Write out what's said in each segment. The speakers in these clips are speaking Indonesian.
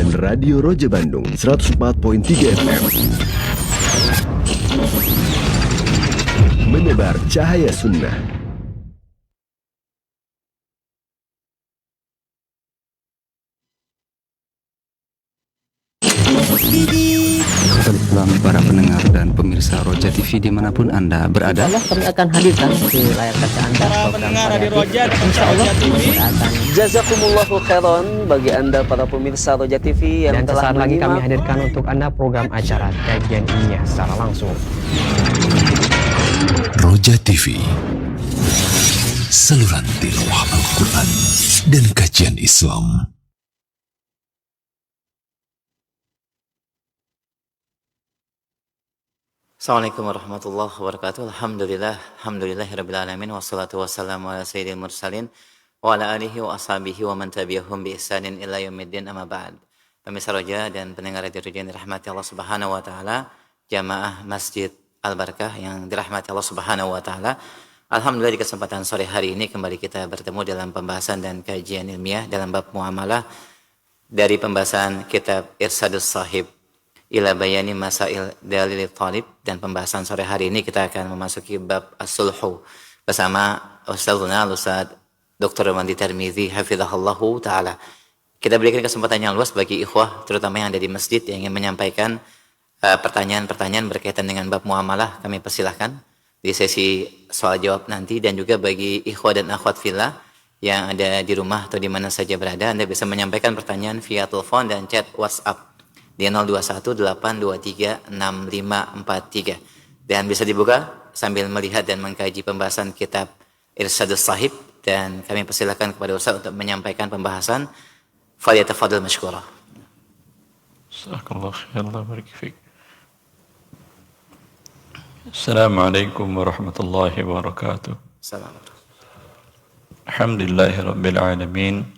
dan Radio Roja Bandung 104.3 FM. Menebar cahaya sunnah. Selamat para pendengar dan pemirsa Roja TV dimanapun Anda berada. Insyaallah kami akan hadirkan di layar kaca Anda para pendengar Radio Roja dan pemirsa Roja TV. Jazakumullahu khairan bagi Anda para pemirsa Roja TV yang dan telah sesaat lagi kami menyimak. hadirkan untuk Anda program acara kajian ilmiah secara langsung. Roja TV, saluran tilawah Al-Quran dan kajian Islam. Assalamualaikum warahmatullahi wabarakatuh. Alhamdulillahirrabbilalamin. Wassalatu wassalamu ala sayyidil mursalin wa ala alihi wa ashabihi wa man tabi'ahum bi ihsanin ila yaumiddin, amma ba'd. Pemirsa Roja dan pendengar Radio Roja yang dirahmati Allah Subhanahu wa taala, jamaah Masjid Al-Barakah yang dirahmati Allah Subhanahu wa taala. Alhamdulillah di kesempatan sore hari ini kembali kita bertemu dalam pembahasan dan kajian ilmiah dalam bab muamalah dari pembahasan kitab Irsadus Sahib ila bayani masail dalil talib, dan pembahasan sore hari ini kita akan memasuki bab as-sulhu bersama Ustazuna Ustaz Dr. Romandi Tirmizi hafizahullahu taala. Kita berikan kesempatan yang luas bagi ikhwah terutama yang ada di masjid yang ingin menyampaikan pertanyaan-pertanyaan berkaitan dengan bab muamalah. Kami persilahkan di sesi soal jawab nanti, dan juga bagi ikhwah dan akhwat fillah yang ada di rumah atau di mana saja berada, Anda bisa menyampaikan pertanyaan via telepon dan chat WhatsApp di 0218236543, dan bisa dibuka sambil melihat dan mengkaji pembahasan kitab Irsadus Sahib, dan kami persilakan kepada Ustaz untuk menyampaikan pembahasan. Falyatafadhal mashkura. Jazakallahu khairan, Allah barik fik. Assalamualaikum warahmatullahi wabarakatuh. Assalamualaikum. Alhamdulillahirabbil alamin.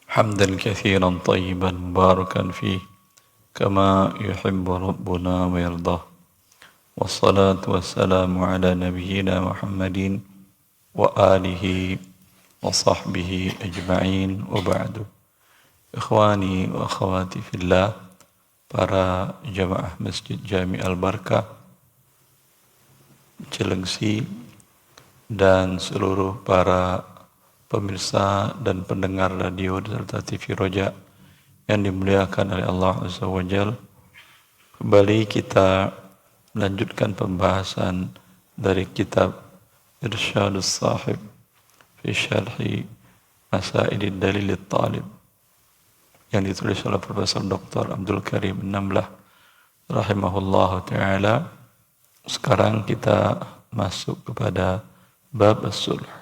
حمدا كثيرا طيبا مباركا فيه كما يحب ربنا ويرضاه والصلاة والسلام على نبينا محمد وآله وصحبه أجمعين وبعد. إخواني وأخواتي في الله, para jamaah Masjid Jami Al-Barakah Cilengsi dan seluruh para pemirsa dan pendengar radio serta TV Roja yang dimuliakan oleh Allah Azza wa Jalla. Kembali kita melanjutkan pembahasan dari kitab Irsyadus Sahib fi Syarhi Masailid Dalil Talib yang ditulis oleh Profesor Dr. Abdul Karim Namlah rahimahullah ta'ala. Sekarang kita masuk kepada bab as-sulh.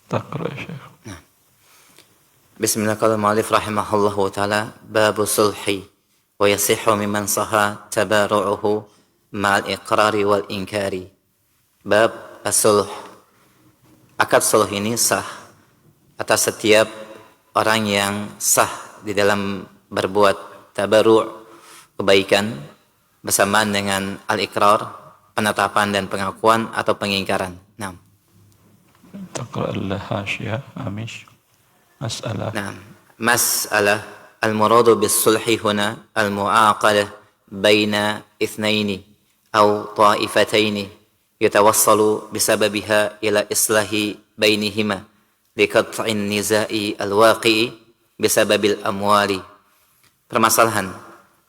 Taqra ya Syekh. Bismillahirrahmanirrahim. Rahimahullahu ta'ala. Babu sulhi wa yasihhu mimman saha tabaru'uhu ma'al iqrari wal inkari. Bab as-sulh. Akad sulh ini sah atas setiap orang yang sah di dalam berbuat tabaru' kebaikan bersamaan dengan al-iqrar, penetapan dan pengakuan atau pengingkaran. Nah, تقرأ الحاشية آمش مسألة. نعم. مسألة المراد بالصلح هنا المعاقدة بين اثنين أو طائفتين يتوصل بسببها إلى إصلاح بينهما لقطع النزاع الواقع بسبب الأموال. Permasalahan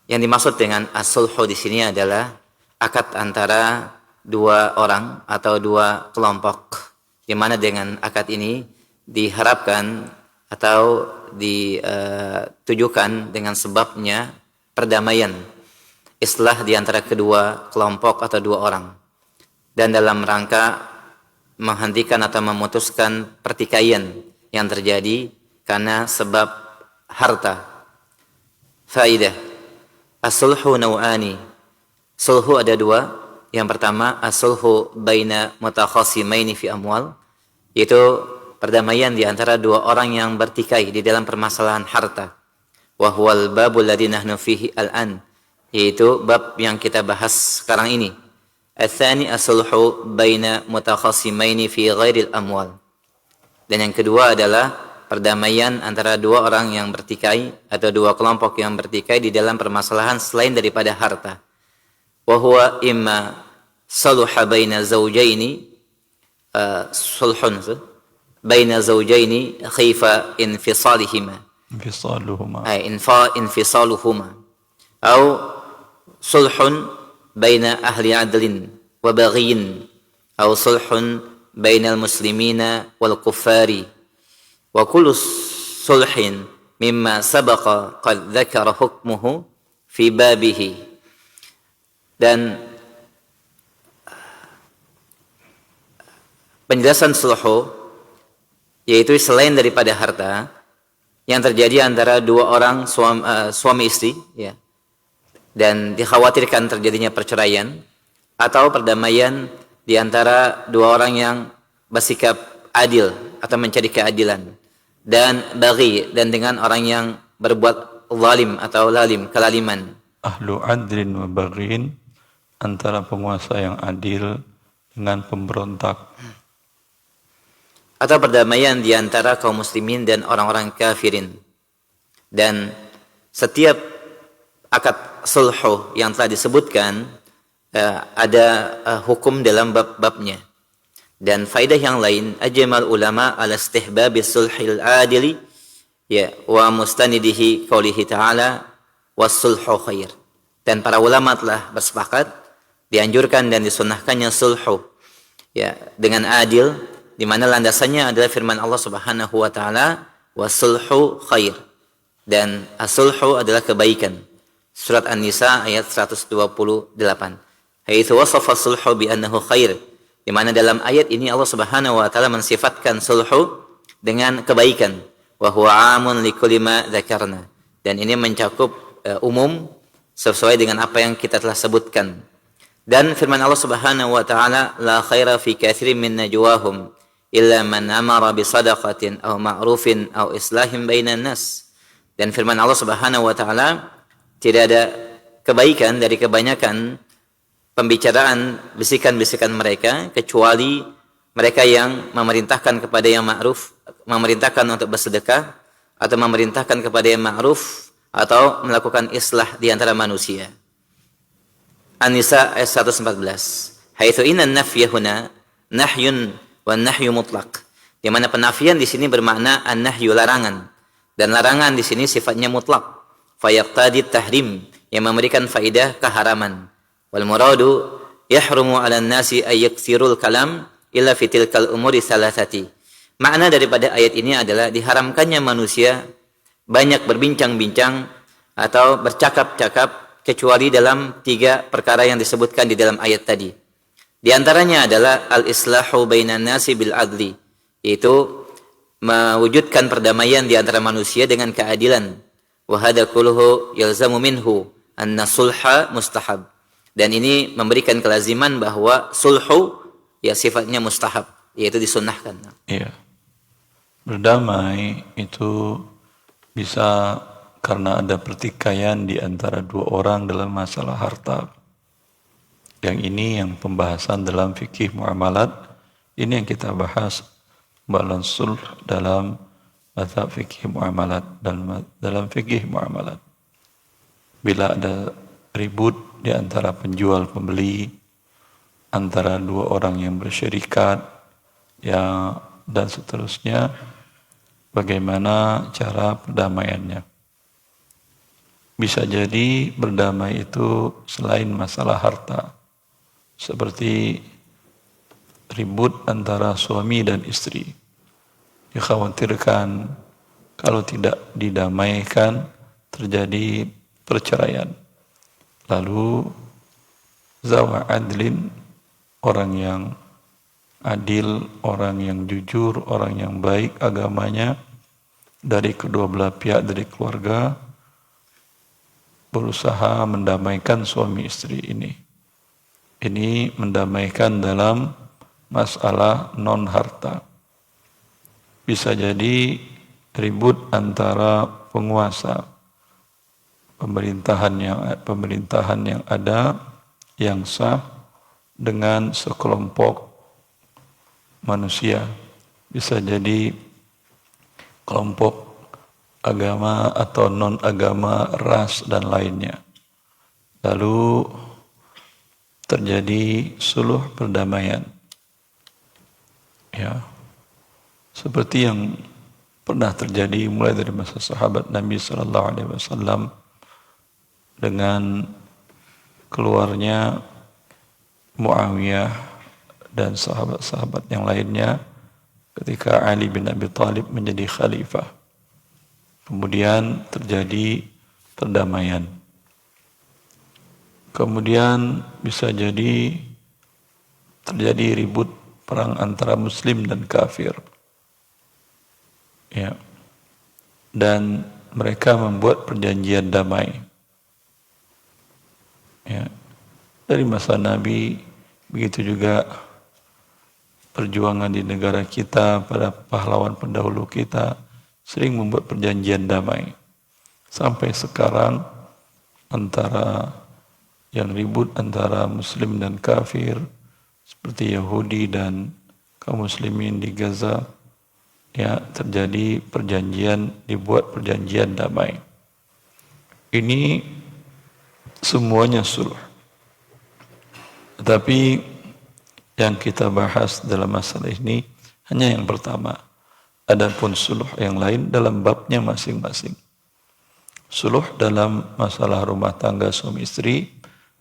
yang dimaksud dengan as-sulhu di sini adalah akad antara dua orang atau dua kelompok, di mana dengan akad ini diharapkan atau ditujukan dengan sebabnya perdamaian, islah di antara kedua kelompok atau dua orang, dan dalam rangka menghentikan atau memutuskan pertikaian yang terjadi karena sebab harta. Faidah, as-sulhu naw'ani. Sulhu ada dua. Yang pertama, as-sulhu baina mutakhasimaini fi amwal, yaitu perdamaian di antara dua orang yang bertikai di dalam permasalahan harta. Wa huwal babul ladzi nahnu fihi al-an, yaitu bab yang kita bahas sekarang ini. Ats-tsani as-sulhu baina mutakhasimaini fi ghairil amwal. Dan yang kedua adalah perdamaian antara dua orang yang bertikai atau dua kelompok yang bertikai di dalam permasalahan selain daripada harta. Wa huwa imma saluha baina zawjaini sulhun baina zawjaini khifa infisalihima infisaluhuma atau sulhun baina ahli adlin wa baghin atau sulhun bainal muslimina wal kuffari wa kullu sulhin mimma sabaqa qad dzakara hukmuhu fi babihi. Dan penjelasan sulhu yaitu selain daripada harta yang terjadi antara dua orang suami istri ya, dan dikhawatirkan terjadinya perceraian atau perdamaian di antara dua orang yang bersikap adil atau mencari keadilan, dan baghi, dan dengan orang yang berbuat zalim atau kelaliman. Ahlu adlin wa baghin, antara penguasa yang adil dengan pemberontak. Atau perdamaian di antara kaum muslimin dan orang-orang kafirin. Dan setiap akad sulhu yang telah disebutkan ada hukum dalam bab-babnya. Dan faidah yang lain, ajmal ulama ala istihbabis sulhil adili ya wa mustanidihi qaulihi ta'ala was-sulhu khair. Dan para ulama telah bersepakat dianjurkan dan disunnahkannya sulhu ya dengan adil, di mana landasannya adalah firman Allah Subhanahu wa taala was-sulhu khair, dan as-sulhu adalah kebaikan. Surat An-Nisa ayat 128. Haitsu wasafa as-sulhu bi annahu khair, di mana dalam ayat ini Allah Subhanahu wa taala mensifatkan sulhu dengan kebaikan. Wa huwa 'amun likulli ma dzakarna, dan ini mencakup umum sesuai dengan apa yang kita telah sebutkan. Dan firman Allah Subhanahu wa taala, la khaira fi katsirin min najwahum illa man amara bi shadaqatin aw ma'rufin aw islahin bainan nas. Dan firman Allah Subhanahu wa taala, tidak ada kebaikan dari kebanyakan pembicaraan bisikan-bisikan mereka kecuali mereka yang memerintahkan kepada yang ma'ruf, memerintahkan untuk bersedekah, atau memerintahkan kepada yang ma'ruf, atau melakukan islah di antara manusia. An-Nisa ayat 114. Haitsu inna an-nafya huna nahyun wa nahyu mutlaq. Di mana penafian di sini bermakna an-nahyu larangan, dan larangan di sini sifatnya mutlak. Fayaqtadi tahrim, yang memberikan faidah keharaman. Wal muradu yahrumu 'alan nasi ay yaksirul kalam illa fi tilkal umuri salasati. Makna daripada ayat ini adalah diharamkannya manusia banyak berbincang-bincang atau bercakap-cakap kecuali dalam 3 perkara yang disebutkan di dalam ayat tadi. Di antaranya adalah al-islahu bainan nasi bil adli, yaitu mewujudkan perdamaian di antara manusia dengan keadilan. Wa hadza kulluhu yalzamu minhu anna sulha mustahab. Dan ini memberikan kelaziman bahwa sulhu ya sifatnya mustahab, yaitu disunnahkan. Iya. Berdamai itu bisa karena ada pertikaian di antara 2 orang dalam masalah harta. Yang ini yang pembahasan dalam fikih muamalat, ini yang kita bahas balan sulh dalam mazhab fikih muamalat, dalam fikih muamalat. Bila ada ribut di antara penjual pembeli, antara 2 orang yang bersyarikat, ya, dan seterusnya, bagaimana cara perdamaiannya? Bisa jadi berdamai itu selain masalah harta, seperti ribut antara suami dan istri. Dikhawatirkan kalau tidak didamaikan terjadi perceraian. Lalu zawa adlin, orang yang adil, orang yang jujur, orang yang baik agamanya dari kedua belah pihak dari keluarga, berusaha mendamaikan suami istri ini. Ini mendamaikan dalam masalah non harta. Bisa jadi ribut antara penguasa, pemerintahan yang ada yang sah dengan sekelompok manusia. Bisa jadi kelompok agama atau non-agama, ras, dan lainnya. Lalu terjadi suluh perdamaian. Ya, seperti yang pernah terjadi mulai dari masa sahabat Nabi Sallallahu Alaihi Wasallam dengan keluarnya Muawiyah dan sahabat-sahabat yang lainnya ketika Ali bin Abi Thalib menjadi khalifah. Kemudian terjadi perdamaian. Kemudian bisa jadi terjadi ribut perang antara muslim dan kafir. Ya. Dan mereka membuat perjanjian damai. Ya. Dari masa Nabi, begitu juga perjuangan di negara kita, pada pahlawan pendahulu kita sering membuat perjanjian damai. Sampai sekarang antara yang ribut antara muslim dan kafir seperti Yahudi dan kaum muslimin di Gaza, ya, terjadi perjanjian, dibuat perjanjian damai. Ini semuanya suluh. Tetapi yang kita bahas dalam masalah ini hanya yang pertama. Adapun suluh yang lain dalam babnya masing-masing. Suluh dalam masalah rumah tangga suami istri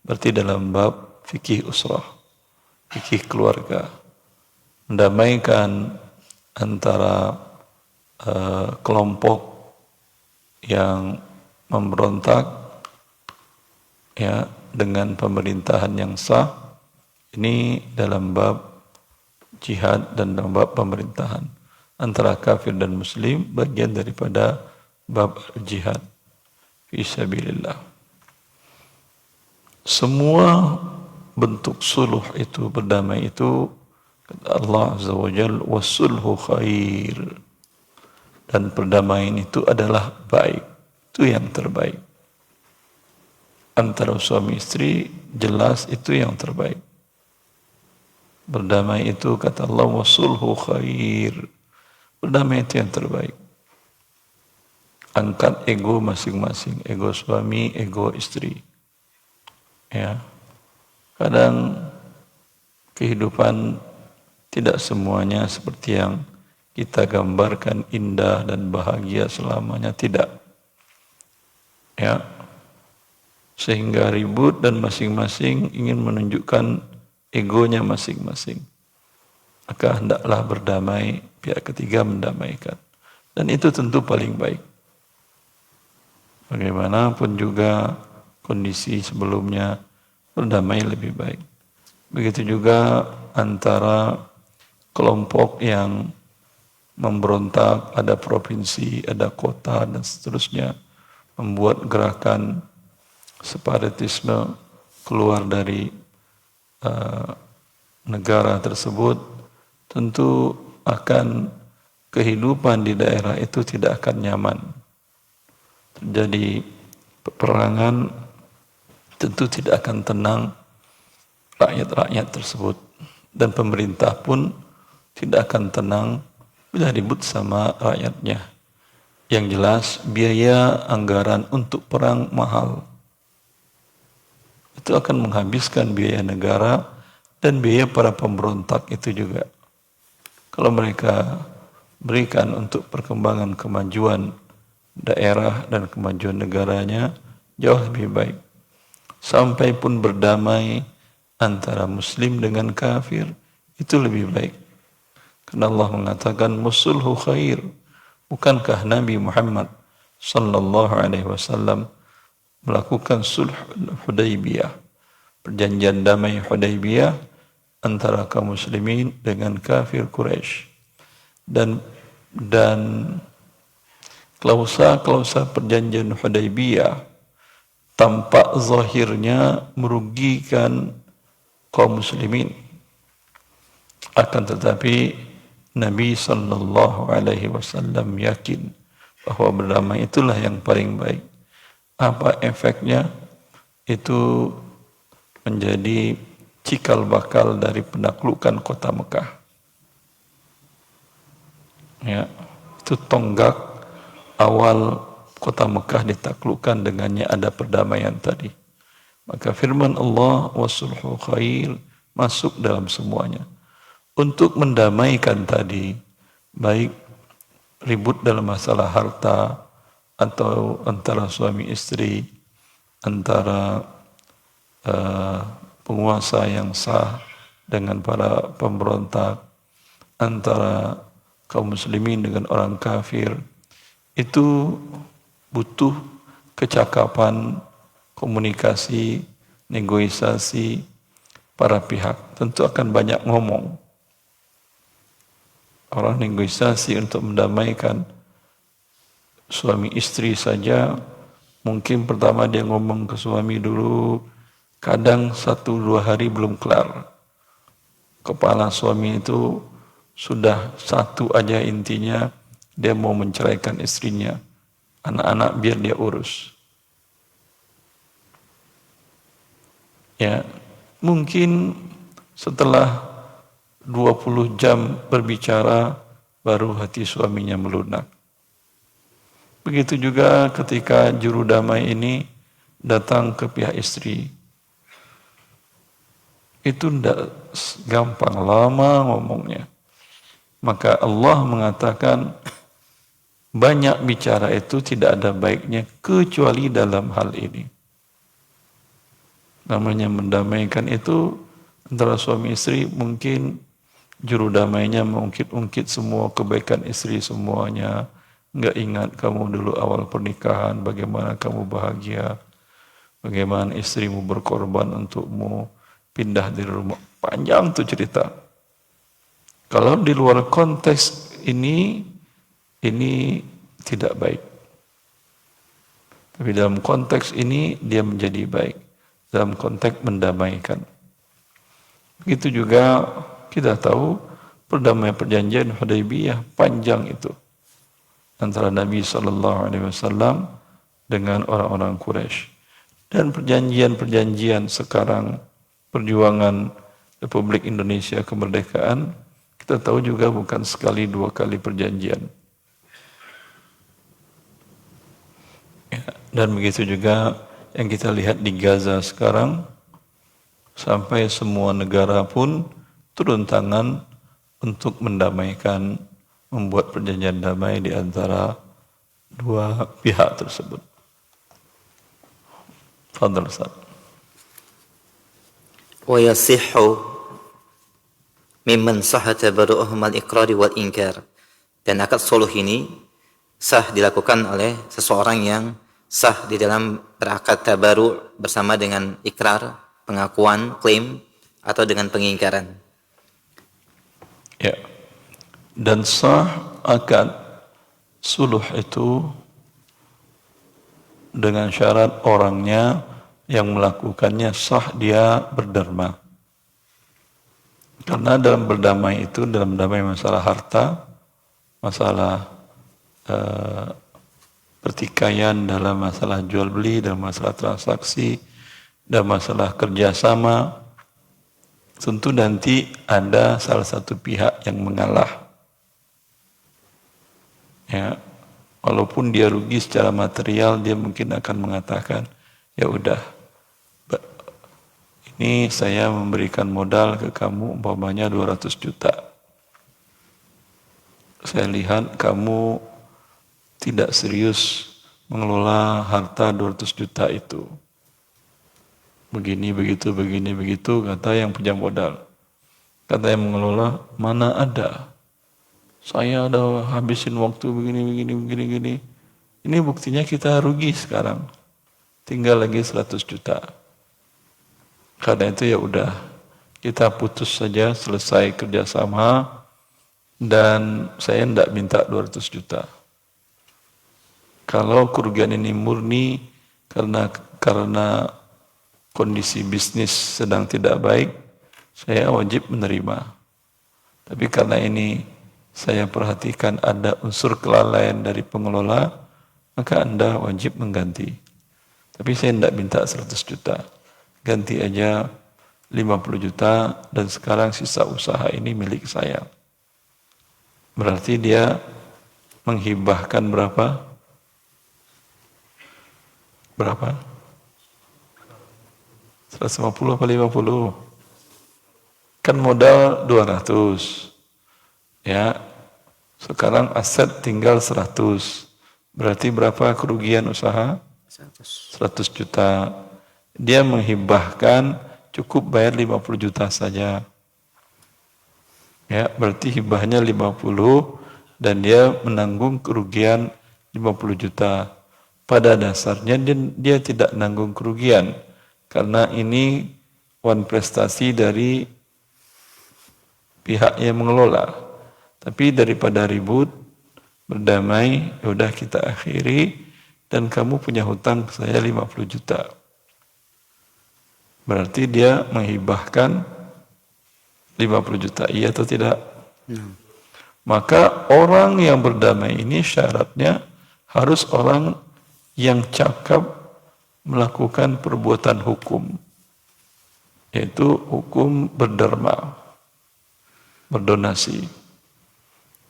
berarti dalam bab fikih usrah, fikih keluarga. Mendamaikan antara kelompok yang memberontak, ya, dengan pemerintahan yang sah. Ini dalam bab jihad dan dalam bab pemerintahan antara kafir dan muslim, bagian daripada bab jihad fi sabilillah. Semua bentuk suluh itu, berdamai itu, kata Allah Azza wa Jalla, wasulhu khair. Dan perdamaian itu adalah baik, itu yang terbaik. Antara suami istri jelas itu yang terbaik. Berdamai itu kata Allah wasulhu khair. Berdamai itu yang terbaik. Angkat ego masing-masing, ego suami, ego istri. Ya. Kadang kehidupan tidak semuanya seperti yang kita gambarkan indah dan bahagia selamanya, tidak. Ya. Sehingga ribut dan masing-masing ingin menunjukkan egonya masing-masing. Maka hendaklah berdamai, pihak ketiga mendamaikan. Dan itu tentu paling baik. Bagaimanapun juga kondisi sebelumnya, berdamai lebih baik. Begitu juga antara kelompok yang memberontak, ada provinsi, ada kota, dan seterusnya, membuat gerakan separatisme keluar dari negara tersebut, tentu akan kehidupan di daerah itu tidak akan nyaman. Terjadi peperangan, tentu tidak akan tenang rakyat-rakyat tersebut. Dan pemerintah pun tidak akan tenang bila ribut sama rakyatnya. Yang jelas biaya anggaran untuk perang mahal. Itu akan menghabiskan biaya negara dan biaya para pemberontak itu juga. Kalau mereka berikan untuk perkembangan kemajuan daerah dan kemajuan negaranya, jauh lebih baik. Sampai pun berdamai antara muslim dengan kafir, itu lebih baik. Karena Allah mengatakan musulhu khair. Bukankah Nabi Muhammad sallallahu alaihi wasallam melakukan sulh Hudaybiyah, perjanjian damai Hudaybiyah antara kaum muslimin dengan kafir Quraisy. Dan klausa perjanjian Hudaybiyah tampak zahirnya merugikan kaum muslimin. Akan tetapi Nabi sallallahu alaihi wasallam yakin bahwa berdamai itulah yang paling baik. Apa efeknya? Itu menjadi cikal bakal dari penaklukan kota Mekah. Ya, itu tonggak awal kota Mekah ditaklukkan, dengannya ada perdamaian tadi. Maka firman Allah wasulhu khair masuk dalam semuanya. Untuk mendamaikan tadi, baik ribut dalam masalah harta, atau antara suami istri, antara penguasa yang sah dengan para pemberontak, antara kaum muslimin dengan orang kafir, itu butuh kecakapan, komunikasi, negosiasi para pihak. Tentu akan banyak ngomong. Orang negosiasi untuk mendamaikan suami istri saja, mungkin pertama dia ngomong ke suami dulu, kadang 1-2 hari belum kelar. Kepala suami itu sudah satu aja intinya, dia mau menceraikan istrinya. Anak-anak biar dia urus. Ya, mungkin setelah 20 jam berbicara, baru hati suaminya melunak. Begitu juga ketika juru damai ini datang ke pihak istri. Itu tidak gampang, lama ngomongnya. Maka Allah mengatakan, banyak bicara itu tidak ada baiknya kecuali dalam hal ini. Namanya mendamaikan itu antara suami istri, mungkin juru damainya mengungkit-ungkit semua kebaikan istri semuanya. Enggak ingat kamu dulu awal pernikahan, bagaimana kamu bahagia, bagaimana istrimu berkorban untukmu, pindah dari rumah. Panjang tuh cerita. Kalau di luar konteks ini tidak baik. Tapi dalam konteks ini dia menjadi baik. Dalam konteks mendamaikan. Begitu juga kita tahu perdamaian perjanjian Hudaybiyah panjang itu. Antara Nabi SAW dengan orang-orang Quraisy. Dan perjanjian-perjanjian sekarang, perjuangan Republik Indonesia kemerdekaan, kita tahu juga bukan sekali 2 kali perjanjian. Ya, dan begitu juga yang kita lihat di Gaza sekarang, sampai semua negara pun turun tangan untuk mendamaikan, membuat perjanjian damai di antara 2 pihak tersebut. Fadhal Ustaz. Wa yasihhu mimman sahha tabarru'uhum al-iqrar wal inkar. Dan akad suluh ini sah dilakukan oleh seseorang yang sah di dalam berakad tabaru bersama dengan ikrar, pengakuan, klaim, atau dengan pengingkaran. Ya. Dan sah akad suluh itu dengan syarat orangnya yang melakukannya sah dia berderma. Karena dalam berdamai itu, dalam berdamai masalah harta, masalah pertikaian, dalam masalah jual beli, dalam masalah transaksi, dalam masalah kerjasama, tentu nanti ada salah satu pihak yang mengalah. Ya, walaupun dia rugi secara material, dia mungkin akan mengatakan, ya udah, ini saya memberikan modal ke kamu umpamanya 200 juta. Saya lihat kamu tidak serius mengelola harta 200 juta itu. Begini, begitu, kata yang punya modal. Kata yang mengelola, mana ada. Saya udah habisin waktu begini. Ini buktinya kita rugi sekarang. Tinggal lagi 100 juta. Karena itu ya udah, kita putus saja, selesai kerjasama, dan saya tidak minta 200 juta. Kalau kerugian ini murni karena kondisi bisnis sedang tidak baik, saya wajib menerima. Tapi karena ini saya perhatikan ada unsur kelalaian dari pengelola, maka Anda wajib mengganti. Tapi saya tidak minta 100 juta. Ganti aja 50 juta dan sekarang sisa usaha ini milik saya. Berarti dia menghibahkan berapa? Berapa? 150 apa 50? Kan modal 200. Ya. Sekarang aset tinggal 100. Berarti berapa kerugian usaha? 100 juta. Dia menghibahkan cukup bayar 50 juta saja. Ya, berarti hibahnya 50 dan dia menanggung kerugian 50 juta. Pada dasarnya dia tidak nanggung kerugian karena ini prestasi dari pihak yang mengelola. Tapi daripada ribut, berdamai, yaudah kita akhiri dan kamu punya hutang ke saya 50 juta. Berarti dia menghibahkan 50 juta, iya atau tidak? Maka orang yang berdamai ini syaratnya harus orang yang cakap melakukan perbuatan hukum, yaitu hukum berderma, berdonasi.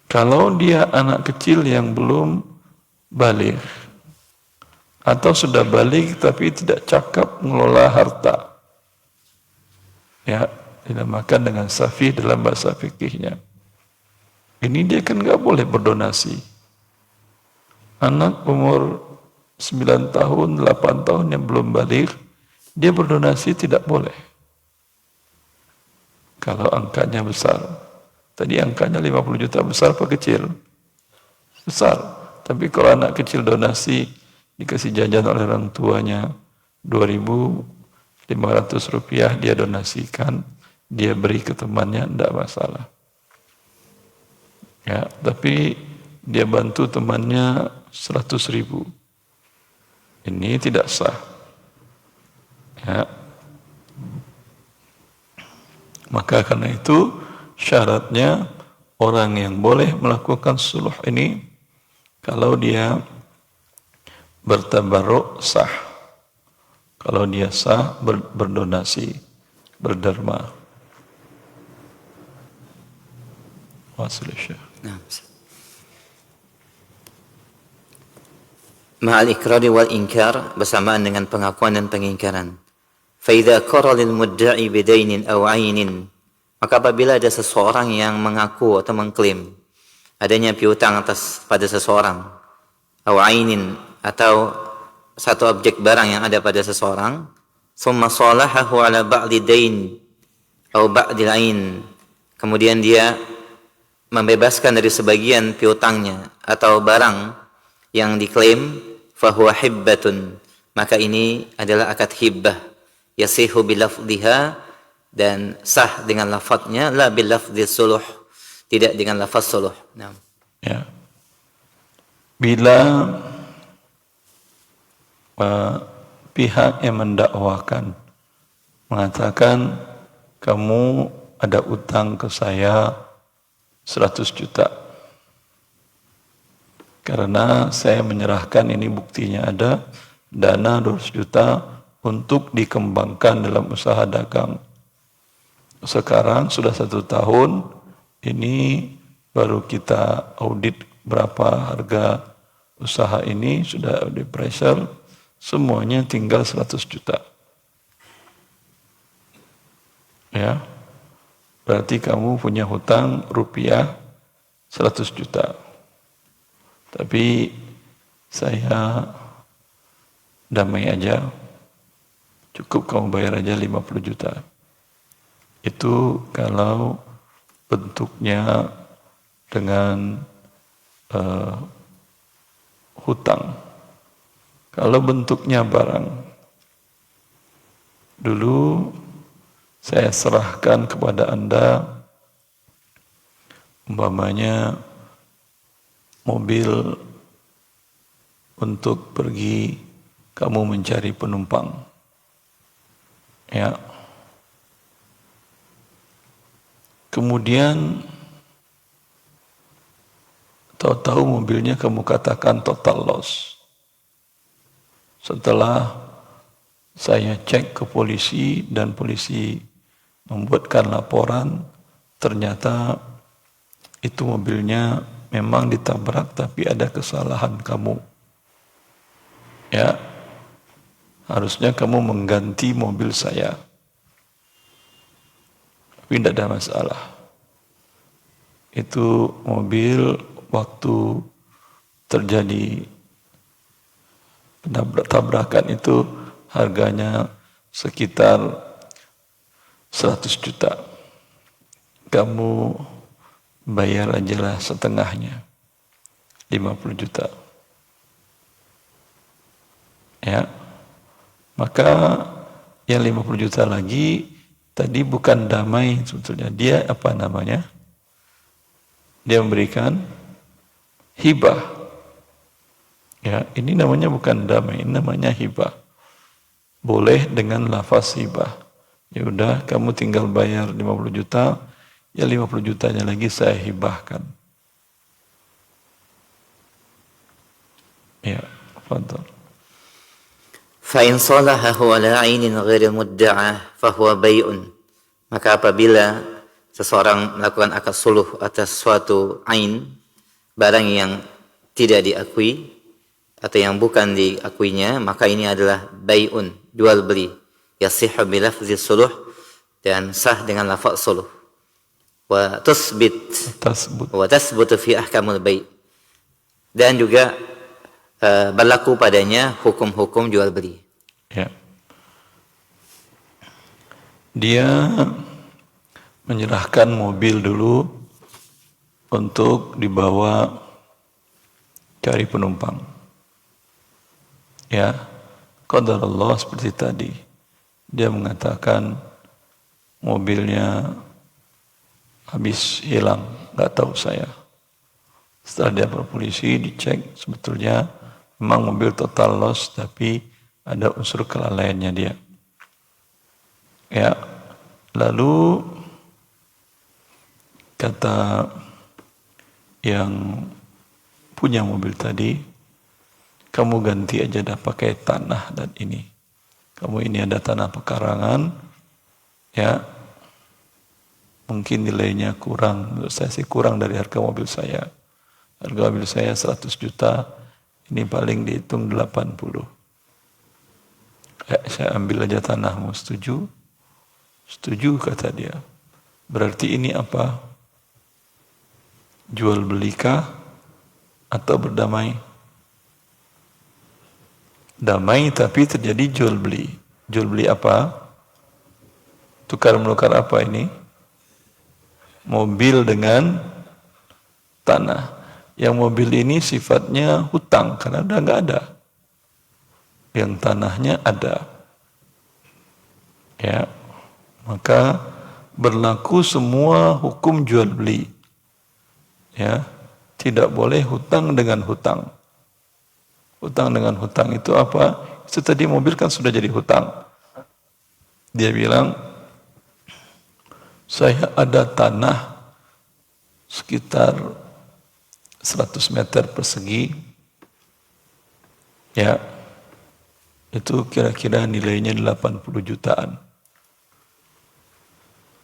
Kalau dia anak kecil yang belum balik atau sudah balik tapi tidak cakap mengelola harta, ya dinamakan dengan safih dalam bahasa fikihnya. Ini dia kan nggak boleh berdonasi. Anak umur 9 tahun, 8 tahun yang belum balik, dia berdonasi tidak boleh. Kalau angkanya besar. Tadi angkanya 50 juta, besar apa kecil? Besar. Tapi kalau anak kecil donasi, dikasih jajan oleh orang tuanya, 2.500 rupiah dia donasikan, dia beri ke temannya, tidak masalah. Ya, tapi dia bantu temannya 100.000. Ini tidak sah. Ya. Maka karena itu syaratnya orang yang boleh melakukan suluh ini kalau dia bertabarruk sah. Kalau dia sah berdonasi, berderma. Wassalamualaikum. Ma'al ikrari wal inkar, bersamaan dengan pengakuan dan pengingkaran. Faidha qara lil mudda'i bidainin aw 'ainin, maka apabila ada seseorang yang mengaku atau mengklaim adanya piutang pada seseorang, aw 'ainin, atau satu objek barang yang ada pada seseorang, thumma salahahu 'ala ba'di dain aw ba'di 'ain, kemudian dia membebaskan dari sebagian piutangnya atau barang yang diklaim, fahuwa hibbatun, maka ini adalah akad hibbah, yasihu bilafdhiha, dan sah dengan lafadznya, la bilafdhi suluh, tidak dengan lafaz suluh. Nah. Ya. Bila pihak yang mendakwakan mengatakan kamu ada utang ke saya 100 juta. Karena saya menyerahkan, ini buktinya ada, dana 200 juta untuk dikembangkan dalam usaha dagang. Sekarang sudah 1 tahun, ini baru kita audit berapa harga usaha ini, sudah di pressure, semuanya tinggal 100 juta. Ya, berarti kamu punya hutang rupiah 100 juta. Tapi saya damai aja, cukup kamu bayar aja 50 juta. Itu kalau bentuknya dengan hutang. Kalau bentuknya barang, dulu saya serahkan kepada Anda umpamanya mobil untuk pergi kamu mencari penumpang. Ya. Kemudian tahu-tahu mobilnya kamu katakan total loss. Setelah saya cek ke polisi dan polisi membuatkan laporan, ternyata itu mobilnya memang ditabrak tapi ada kesalahan kamu. Ya, harusnya kamu mengganti mobil saya. Tapi tidak ada masalah. Itu mobil waktu terjadi tabrakan itu harganya sekitar 100 juta. Kamu bayar aja lah setengahnya, 50 juta. Ya, maka yang 50 juta lagi tadi bukan damai sebetulnya. Dia apa namanya? Dia memberikan hibah. Ya, ini namanya bukan damai, ini namanya hibah. Boleh dengan lafaz hibah. Ya udah, kamu tinggal bayar 50 juta, ya 50 jutanya lagi saya hibahkan. Ya, fadhal. Fa'in salahahu ala ainin ghairi mudda'ah fahuwa bay'un. Maka apabila seseorang melakukan akad suluh atas suatu ain, barang yang tidak diakui atau yang bukan diakuinya, maka ini adalah bay'un, jual beli. Yasihhu bilafzi suluh, dan sah dengan lafaz suluh. Wa tasbutu fi ahkamul bay', dan juga berlaku padanya hukum-hukum jual beli. Ya. Dia menyerahkan mobil dulu untuk dibawa cari penumpang. Ya, qadarullah seperti tadi. Dia mengatakan mobilnya habis hilang, nggak tahu saya. Setelah dia berpolisi, dicek sebetulnya memang mobil total loss, tapi ada unsur kelalaiannya dia. Ya, lalu kata yang punya mobil tadi, kamu ganti aja dah pakai tanah dan ini. Kamu ini ada tanah pekarangan, ya, mungkin nilainya kurang, menurut saya sih kurang dari harga mobil saya. Harga mobil saya 100 juta, ini paling dihitung 80. Saya ambil aja tanahmu, setuju? Setuju kata dia. Berarti ini apa? Jual belikah atau berdamai? Damai tapi terjadi jual beli. Jual beli apa? Tukar menukar apa ini? Mobil dengan tanah. Yang mobil ini sifatnya hutang karena udah nggak ada. Yang tanahnya ada. Ya, maka berlaku semua hukum jual beli. Ya, tidak boleh hutang dengan hutang. Hutang dengan hutang itu apa? Itu tadi mobil kan sudah jadi hutang. Dia bilang, saya ada tanah sekitar 100 meter persegi. Ya, itu kira-kira nilainya 80 jutaan.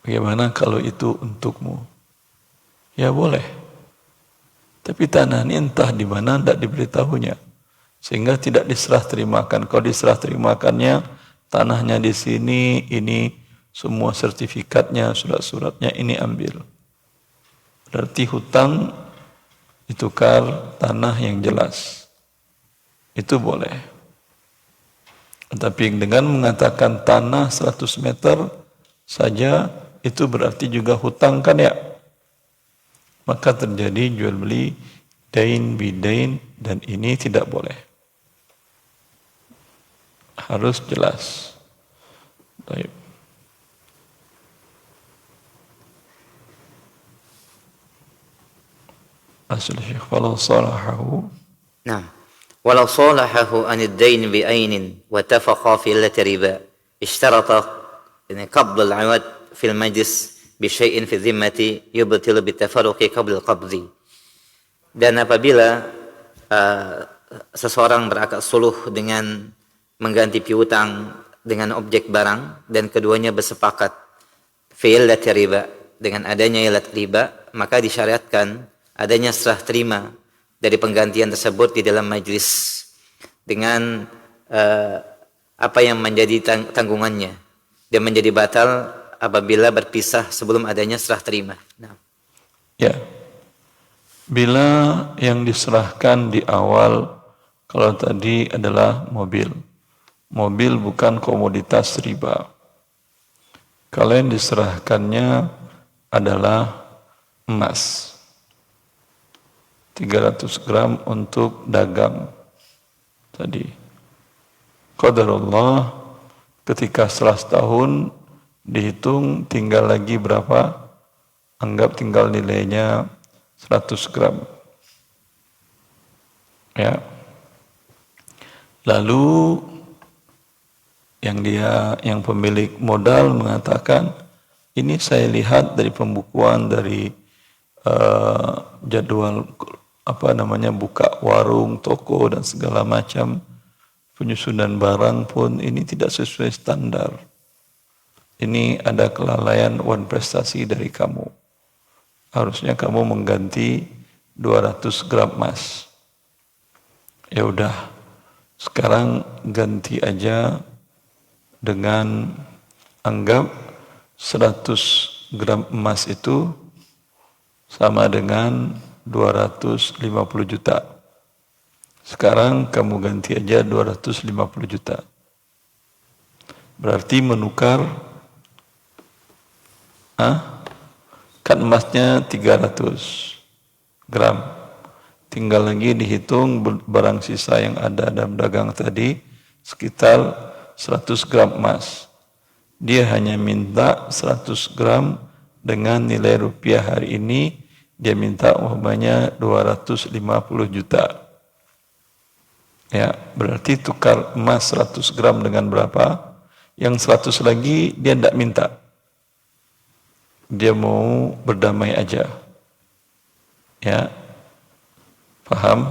Bagaimana kalau itu untukmu? Ya boleh. Tapi tanah ini entah di mana, tidak diberitahunya. Sehingga tidak diserah terimakan. Kalau diserah terimakannya, tanahnya di sini, ini semua sertifikatnya, surat-suratnya ini ambil. Berarti hutang ditukar tanah yang jelas. Itu boleh. Tapi dengan mengatakan tanah 100 meter saja, itu berarti juga hutang kan ya? Maka terjadi jual beli dain bidain, dan ini tidak boleh. Harus jelas. Baik. Asal Syekh walau salahahu. Nah, walau salahahu anid dain bi ainin wa tafaqa fi illati riba, ishtarata qabl al-'awad fi al-majlis bi syai'in fi dhimmati yubtilu bi tafarruqi qabl al-qabdi. Dan apabila seseorang berakad suluh dengan mengganti piutang dengan objek barang, dan keduanya bersepakat fi illati riba, dengan adanya ilat riba, maka disyariatkan adanya serah terima dari penggantian tersebut di dalam majelis dengan apa yang menjadi tanggungannya, dan menjadi batal apabila berpisah sebelum adanya serah terima. Nah. Ya, bila yang diserahkan di awal, kalau tadi adalah mobil bukan komoditas riba. Kalau yang diserahkannya adalah emas, 300 gram untuk dagang tadi. Qadarullah, ketika setelah setahun dihitung tinggal lagi berapa? Anggap tinggal nilainya 100 gram. Ya. Lalu yang pemilik modal mengatakan, ini saya lihat dari pembukuan dari jadwal buka warung, toko dan segala macam, penyusunan barang pun ini tidak sesuai standar. Ini ada kelalaian wan prestasi dari kamu. Harusnya kamu mengganti 200 gram emas. Ya udah, sekarang ganti aja dengan anggap 100 gram emas itu sama dengan 250 juta. Sekarang kamu ganti aja 250 juta. Berarti menukar, kan emasnya 300 gram. Tinggal lagi dihitung barang sisa yang ada dalam dagang tadi, sekitar 100 gram emas. Dia hanya minta 100 gram dengan nilai rupiah hari ini, dia minta umpamanya 250 juta. Ya, berarti tukar emas 100 gram dengan berapa? Yang 100 lagi dia tidak minta. Dia mau berdamai aja. Ya. Paham?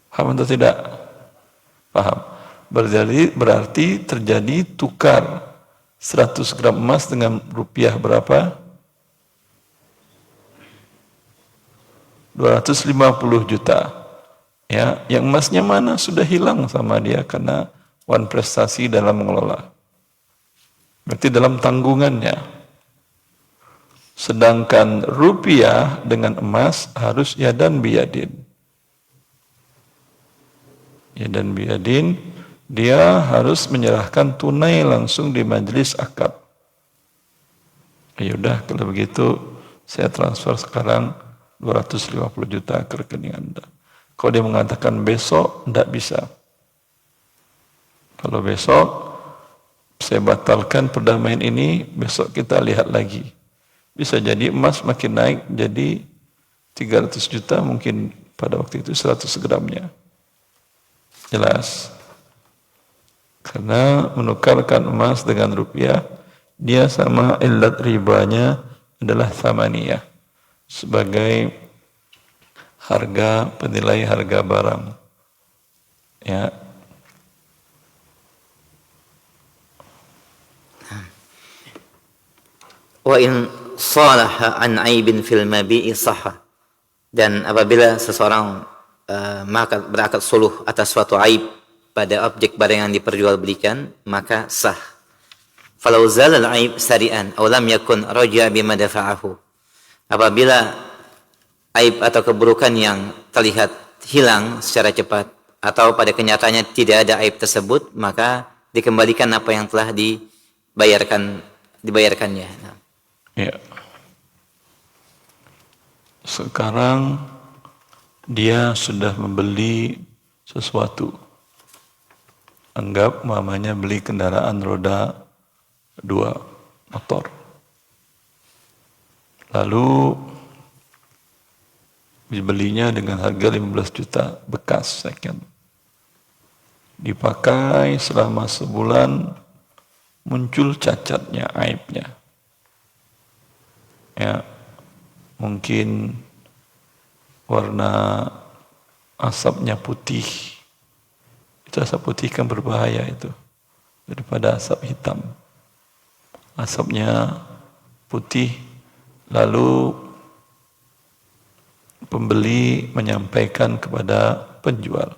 Paham atau tidak? Paham. Berarti terjadi tukar 100 gram emas dengan rupiah berapa? 250 juta. Ya, yang emasnya mana? Sudah hilang sama dia karena wan prestasi dalam mengelola. Berarti dalam tanggungannya. Sedangkan rupiah dengan emas harus yadan biyadin. Yadan biyadin, dia harus menyerahkan tunai langsung di majelis akad. Ya udah, kalau begitu saya transfer sekarang 250 juta ke rekening Anda. Kalau dia mengatakan besok, tidak bisa. Kalau besok, saya batalkan perdamaian ini, besok kita lihat lagi. Bisa jadi emas makin naik, jadi 300 juta, mungkin pada waktu itu 100 gramnya. Jelas. Karena menukarkan emas dengan rupiah, dia sama illat ribanya adalah thamaniyah. Sebagai harga, penilai harga barang. Ya. Wa in salaha an aibin fil mabi'i sahha. Dan apabila seseorang berakad suluh atas suatu aib pada objek barang yang diperjualbelikan, maka sah. Falau zalal aib sari'an aw lam yakun raja bima dafa'ahu. Apabila aib atau keburukan yang terlihat hilang secara cepat atau pada kenyataannya tidak ada aib tersebut, maka dikembalikan apa yang telah dibayarkannya. Nah. Ya. Sekarang dia sudah membeli sesuatu. Anggap mamanya beli kendaraan roda 2 motor. Lalu dibelinya dengan harga 15 juta bekas second. Dipakai selama sebulan, muncul cacatnya, aibnya. Ya, mungkin warna asapnya putih. Itu asap putih kan berbahaya itu daripada asap hitam. Asapnya putih, lalu pembeli menyampaikan kepada penjual.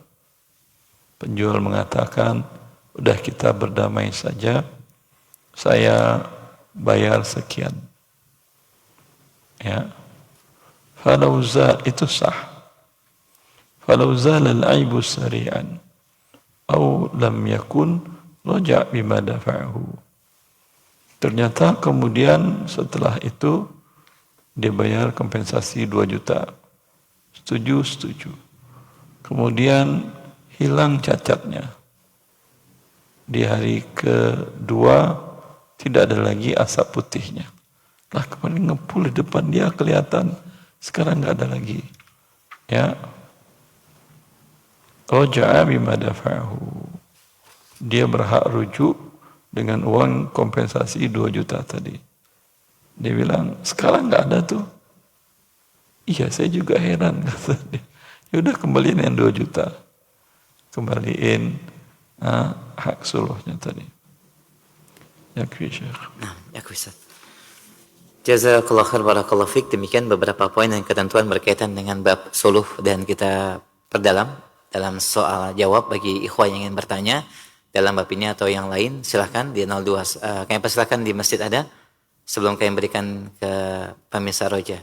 Penjual mengatakan, udah kita berdamai saja, saya bayar sekian. Ya. Falau itu sah. Falau zalal aibu sari'an au lam yakun raja' bima dafa'ahu. Ternyata kemudian setelah itu dia bayar kompensasi 2 juta. Setuju. Kemudian hilang cacatnya. Di hari kedua tidak ada lagi asap putihnya. Lah kemarin ngepul di depan dia kelihatan, sekarang nggak ada lagi. Ya. Raja'a bima dafa'ahu. Dia berhak rujuk dengan uang kompensasi 2 juta tadi. Dia bilang, sekarang nggak ada tuh. Iya, saya juga heran, kata dia. Ya udah kembaliin yang 2 juta. Kembaliin hak suluhnya tadi. Yakfi Syekh. Nah, yakfi Ustaz. Jazakallah khair barakallahu fik. Demikian beberapa poin dan ketentuan berkaitan dengan bab suluh dan kita perdalam dalam soal jawab bagi ikhwah yang ingin bertanya dalam bab ini atau yang lain. Silahkan di 02 kami persilakan di masjid ada sebelum kami berikan ke pemirsa Roja.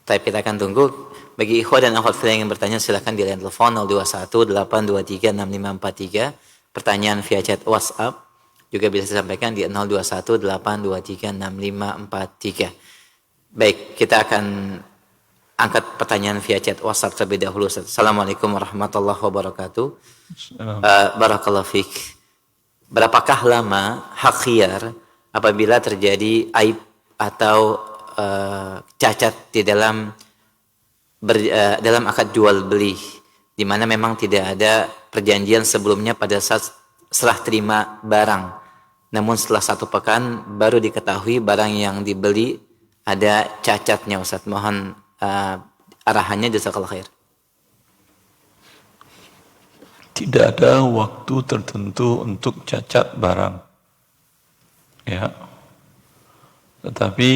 Tapi kita akan tunggu bagi ikhwah dan akhwat fillah yang ingin bertanya silahkan di line telepon 0218236543. Pertanyaan via chat WhatsApp juga bisa disampaikan di 0218236543. Baik, kita akan angkat pertanyaan via chat WhatsApp terlebih dahulu. Assalamualaikum warahmatullahi wabarakatuh. Barakallahu fiik. Berapakah lama hak khiyar apabila terjadi aib atau cacat di dalam dalam akad jual beli, di mana memang tidak ada perjanjian sebelumnya pada saat serah terima barang, namun setelah 1 pekan baru diketahui barang yang dibeli ada cacatnya. Ustaz, mohon arahannya, jazakallahu khair. Tidak ada waktu tertentu untuk cacat barang. Ya. Tetapi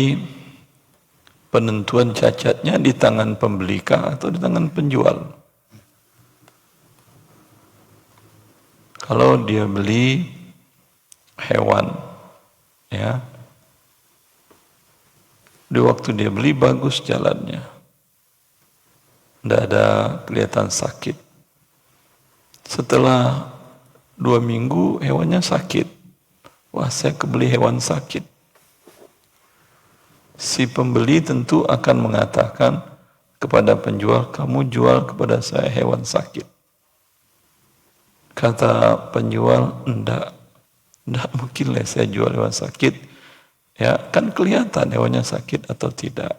penentuan cacatnya di tangan pembeli kah atau di tangan penjual? Kalau dia beli hewan, ya, di waktu dia beli bagus jalannya, tidak ada kelihatan sakit. Setelah 2 minggu hewannya sakit, wah saya kebeli hewan sakit. Si pembeli tentu akan mengatakan kepada penjual, kamu jual kepada saya hewan sakit. Kata penjual, enggak mungkin lah saya jual hewan sakit. Ya, kan kelihatan hewannya sakit atau tidak.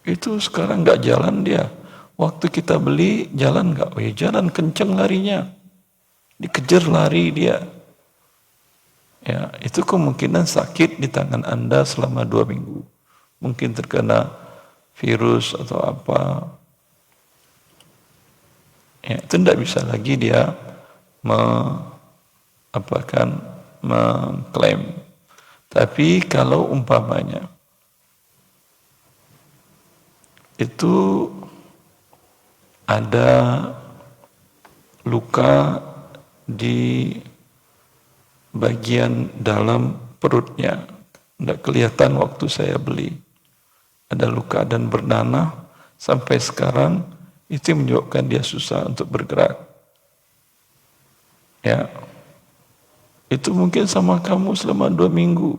Itu sekarang enggak jalan dia. Waktu kita beli jalan enggak? Oh ya, jalan kenceng larinya. Dikejar lari dia. Ya, itu kemungkinan sakit di tangan Anda selama 2 minggu. Mungkin terkena virus atau apa. Ya, itu tidak bisa lagi dia mengklaim. Tapi kalau umpamanya itu ada luka di bagian dalam perutnya, tidak kelihatan waktu saya beli, ada luka dan bernanah sampai sekarang, itu menyebabkan dia susah untuk bergerak. Ya, itu mungkin sama kamu selama 2 minggu,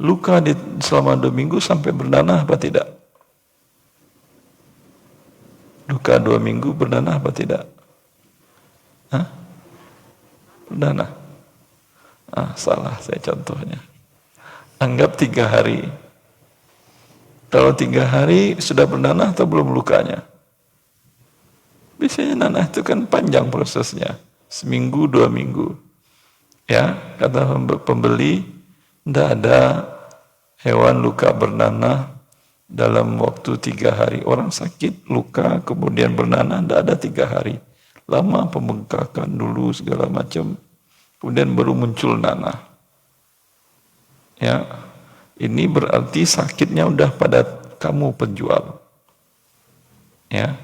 luka selama 2 minggu sampai bernanah apa tidak? Luka 2 minggu bernanah apa tidak? Hah? Bernanah. Salah saya contohnya. Anggap 3 hari. Kalau 3 hari sudah bernanah atau belum lukanya? Biasanya nanah itu kan panjang prosesnya. 1 minggu, 2 minggu. Ya, kata pembeli, tidak ada hewan luka bernanah dalam waktu 3 hari. Orang sakit, luka, kemudian bernanah, tidak ada 3 hari. Lama pembengkakan dulu segala macam. Kemudian baru muncul nanah. Ya, ini berarti sakitnya udah pada kamu penjual. Ya.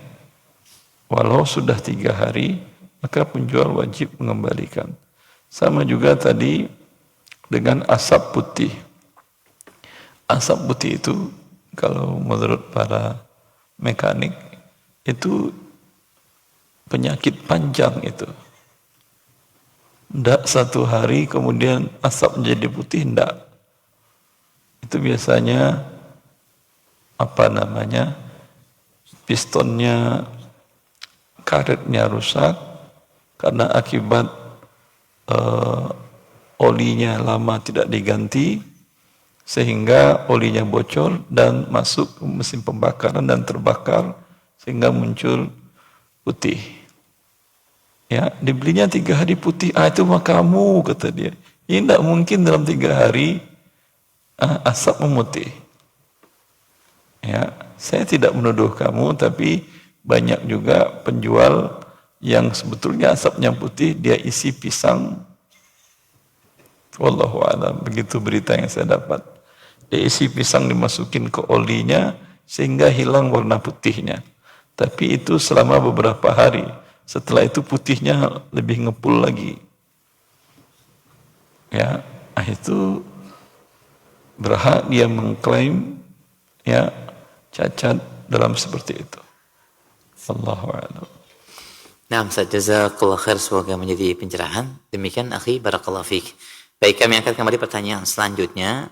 Walau sudah 3 hari, maka penjual wajib mengembalikan. Sama juga tadi dengan asap putih. Asap putih itu kalau menurut para mekanik itu penyakit panjang itu. Tidak 1 hari kemudian asap menjadi putih, tidak. Itu biasanya pistonnya, karetnya rusak karena akibat olinya lama tidak diganti, sehingga olinya bocor dan masuk ke mesin pembakaran dan terbakar sehingga muncul putih. Ya, dibelinya 3 hari putih. Itu mah kamu, kata dia. Ini tidak mungkin dalam 3 hari asap memutih. Ya, saya tidak menuduh kamu, tapi banyak juga penjual yang sebetulnya asapnya putih, dia isi pisang. Wallahu a'lam, begitu berita yang saya dapat. Dia isi pisang dimasukin ke olinya sehingga hilang warna putihnya. Tapi itu selama beberapa hari. Setelah itu putihnya lebih ngepul lagi. Ya, itu berhak dia mengklaim ya cacat dalam seperti itu. Allahu a'lam. Nah, jazakallahu khair, semoga menjadi pencerahan. Demikian akhi, barakallahu fiik. Baik, kami angkat kembali pertanyaan selanjutnya.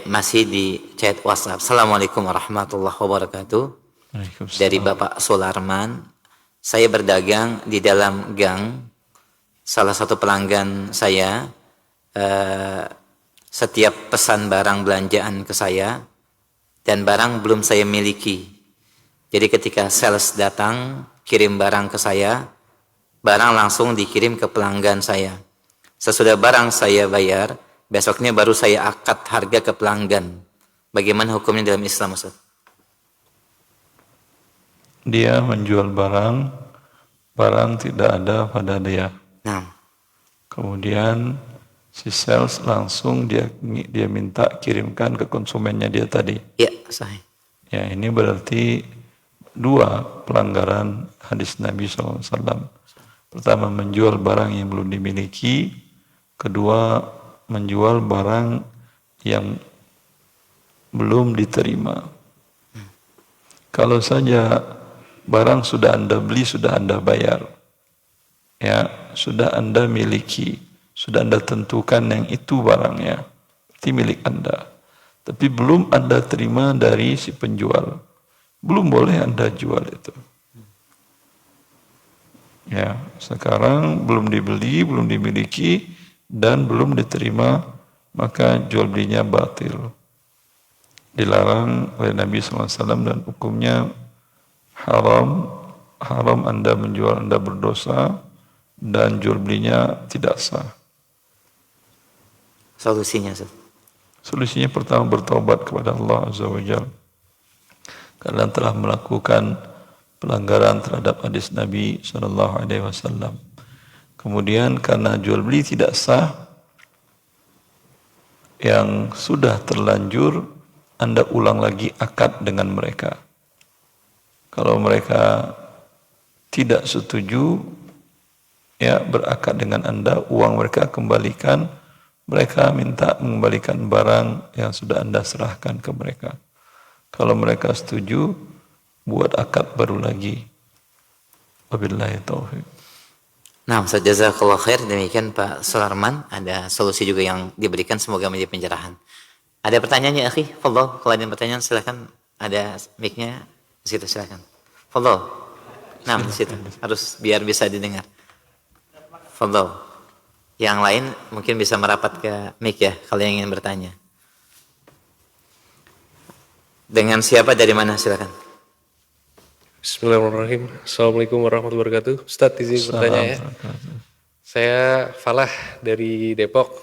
Masih di chat WhatsApp. Assalamualaikum warahmatullahi wabarakatuh. Dari Bapak Solarman. Saya berdagang di dalam gang. Salah satu pelanggan saya setiap pesan barang belanjaan ke saya dan barang belum saya miliki. Jadi ketika sales datang kirim barang ke saya, barang langsung dikirim ke pelanggan saya. Sesudah barang saya bayar, besoknya baru saya akad harga ke pelanggan. Bagaimana hukumnya dalam Islam, Ustaz? Dia menjual barang tidak ada pada dia. Nah. Kemudian si sales langsung dia minta kirimkan ke konsumennya dia tadi. Ya, sahih. Ya, ini berarti 2 pelanggaran hadis Nabi SAW. Pertama, menjual barang yang belum dimiliki. Kedua, menjual barang yang belum diterima. Kalau saja barang sudah Anda beli, sudah Anda bayar, ya, sudah Anda miliki, sudah Anda tentukan yang itu barangnya, itu milik Anda. Tapi belum Anda terima dari si penjual, belum boleh Anda jual itu. Ya, sekarang belum dibeli, belum dimiliki, dan belum diterima, maka jual belinya batil. Dilarang oleh Nabi SAW dan hukumnya haram Anda menjual, Anda berdosa, dan jual belinya tidak sah. Solusinya, Ustaz? Solusinya pertama bertaubat kepada Allah Azza wa Jalla karena telah melakukan pelanggaran terhadap hadis Nabi SAW. Kemudian karena jual beli tidak sah, yang sudah terlanjur Anda ulang lagi akad dengan mereka. Kalau mereka tidak setuju, ya berakad dengan Anda, uang mereka kembalikan, mereka minta mengembalikan barang yang sudah Anda serahkan ke mereka. Kalau mereka setuju, buat akad baru lagi. Wabillahi taufiq. Nah, Ustaz, jazakallahu khair. Demikian Pak Solarman, ada solusi juga yang diberikan, semoga menjadi pencerahan. Ada pertanyaannya, akhi? Fadhal, kalau ada pertanyaan silakan, ada mic-nya di situ, silakan. Fadhal. Nah, di situ harus biar bisa didengar. Fadhal. Yang lain mungkin bisa merapat ke mic ya, kalau yang ingin bertanya. Dengan siapa, dari mana, silakan. Bismillahirrahmanirrahim. Assalamualaikum warahmatullahi wabarakatuh. Ustaz, izin bertanya ya. Saya Falah dari Depok,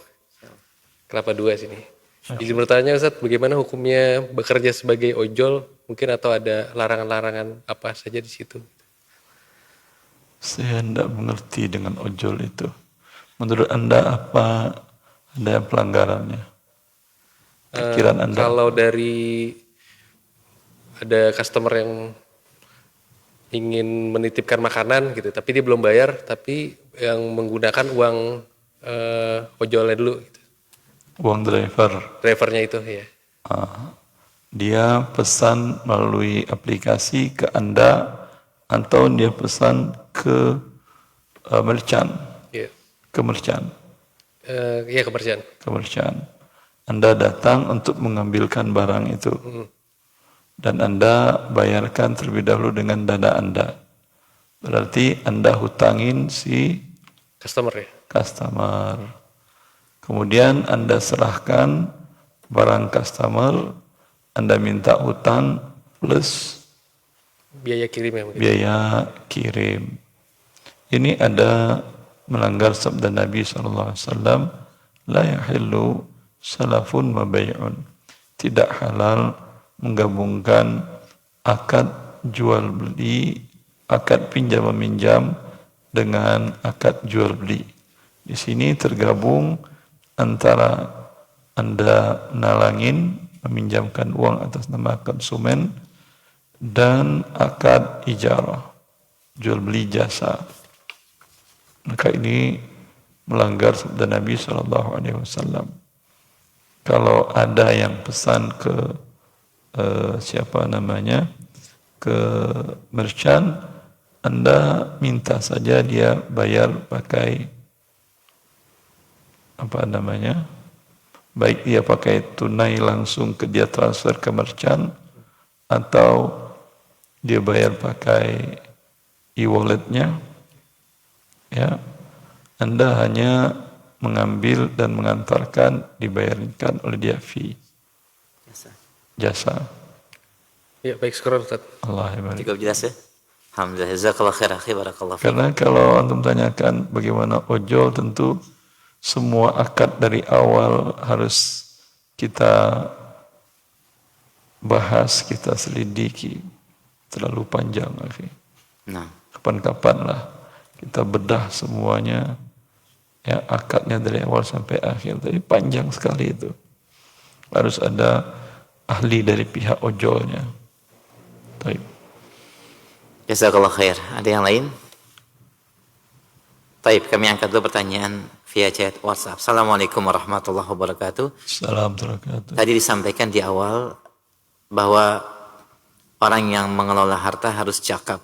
Kelapa II sini. Izin bertanya, Ustaz, bagaimana hukumnya bekerja sebagai ojol, mungkin, atau ada larangan-larangan apa saja di situ? Saya tidak mengerti dengan ojol itu. Menurut Anda apa ada pelanggarannya? Pikiran Anda? Kalau dari ada customer yang ingin menitipkan makanan gitu, tapi dia belum bayar, tapi yang menggunakan uang ojolnya dulu gitu. Uang Drivernya itu ya. Dia pesan melalui aplikasi ke Anda atau dia pesan ke merchant. Iya. Ke merchant. Iya, ke merchant. Ke merchant. Anda datang untuk mengambilkan barang itu. Dan Anda bayarkan terlebih dahulu dengan dana Anda. Berarti Anda hutangin si Customer ya. customer. Kemudian Anda serahkan barang customer, Anda minta hutang plus Biaya kirim ya mungkin. biaya kirim. Ini ada melanggar sabda Nabi SAW, la yahillu salafun mabay'un. Tidak halal menggabungkan akad jual beli, akad pinjam meminjam dengan akad jual beli. Di sini tergabung antara Anda nalangin meminjamkan uang atas nama konsumen dan akad ijarah, jual beli jasa. Maka ini melanggar sabda Nabi SAW. Kalau ada yang pesan ke ke merchant, Anda minta saja dia bayar pakai baik dia pakai tunai langsung ke dia transfer ke merchant atau dia bayar pakai e-walletnya, ya, Anda hanya mengambil dan mengantarkan, dibayarkan oleh dia fee. Jasa. Ya, baik, syukur Ustaz. Allah ya. Cukup jelas ya? Alhamdulillah, jazakallah khair akhi, barakallahu fiik. Karena kalau antum tanyakan bagaimana ojol, tentu semua akad dari awal harus kita bahas, kita selidiki. Terlalu panjang, akhi. Nah, Kapan-kapan lah kita bedah semuanya, ya, akadnya dari awal sampai akhir. Tapi panjang sekali itu. Harus ada ahli dari pihak ojolnya. Baik. jazakallah khair. Ada yang lain? Baik, kami angkat dulu pertanyaan via chat WhatsApp. Assalamualaikum warahmatullahi wabarakatuh. Assalamualaikum. Tadi disampaikan di awal bahwa orang yang mengelola harta harus cakap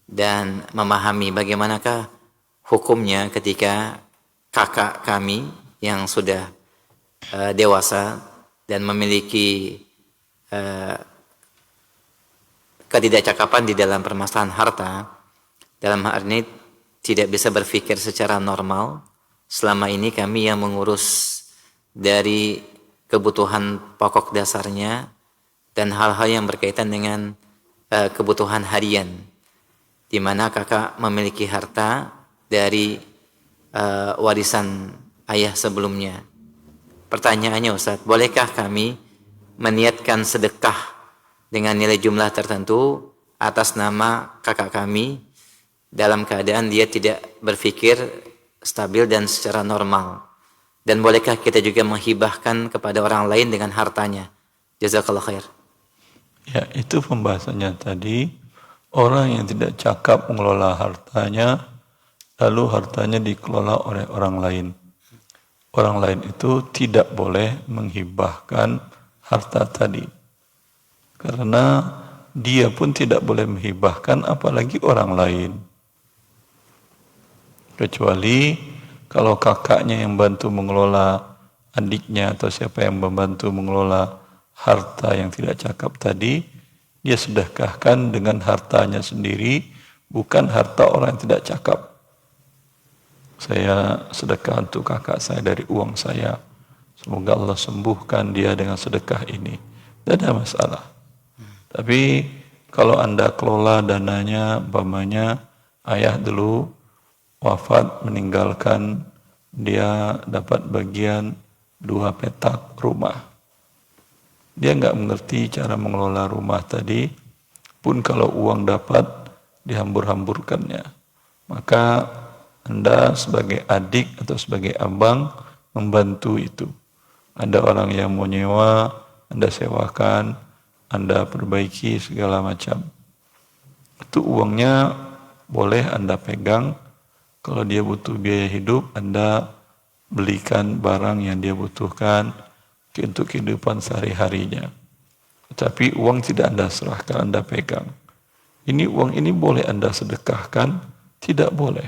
dan memahami bagaimanakah hukumnya ketika kakak kami yang sudah dewasa dan memiliki ketidakcakapan di dalam permasalahan harta, dalam hal ini tidak bisa berpikir secara normal. Selama ini kami yang mengurus dari kebutuhan pokok dasarnya dan hal-hal yang berkaitan dengan kebutuhan harian, di mana kakak memiliki harta dari warisan ayah sebelumnya. Pertanyaannya, Ustaz, bolehkah kami meniatkan sedekah dengan nilai jumlah tertentu atas nama kakak kami dalam keadaan dia tidak berpikir stabil dan secara normal? Dan bolehkah kita juga menghibahkan kepada orang lain dengan hartanya? Jazakallah khair. Ya, itu pembahasannya tadi. Orang yang tidak cakap mengelola hartanya, lalu hartanya dikelola oleh orang lain. Orang lain itu tidak boleh menghibahkan harta tadi. Karena dia pun tidak boleh menghibahkan apalagi orang lain. Kecuali kalau kakaknya yang bantu mengelola adiknya atau siapa yang membantu mengelola harta yang tidak cakap tadi, dia sedekahkan dengan hartanya sendiri, bukan harta orang yang tidak cakap. Saya sedekah untuk kakak saya dari uang saya. Semoga Allah sembuhkan dia dengan sedekah ini. Tidak ada masalah. Tapi kalau Anda kelola dananya, umpamanya ayah dulu wafat meninggalkan dia dapat bagian 2 petak rumah. Dia nggak mengerti cara mengelola rumah tadi, pun kalau uang dapat dihambur-hamburkannya. Maka Anda sebagai adik atau sebagai abang membantu itu. Ada orang yang mau nyewa, Anda sewakan. Anda perbaiki segala macam. Itu uangnya boleh Anda pegang. Kalau dia butuh biaya hidup, Anda belikan barang yang dia butuhkan untuk kehidupan sehari-harinya. Tapi uang tidak Anda serahkan, Anda pegang. Uang ini boleh Anda sedekahkan, tidak boleh.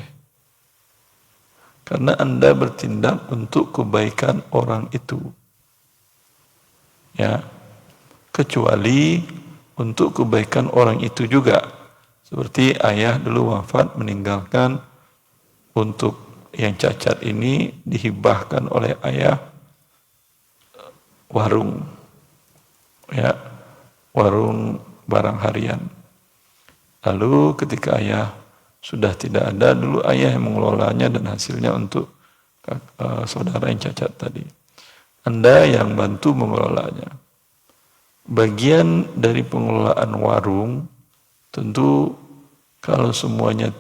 Karena Anda bertindak untuk kebaikan orang itu. Ya. Kecuali untuk kebaikan orang itu juga. Seperti ayah dulu wafat meninggalkan untuk yang cacat ini dihibahkan oleh ayah warung, ya, warung barang harian. Lalu ketika ayah sudah tidak ada, dulu ayah yang mengelolanya dan hasilnya untuk saudara yang cacat tadi. Anda yang bantu mengelolanya. Bagian dari pengelolaan warung, tentu kalau semuanya,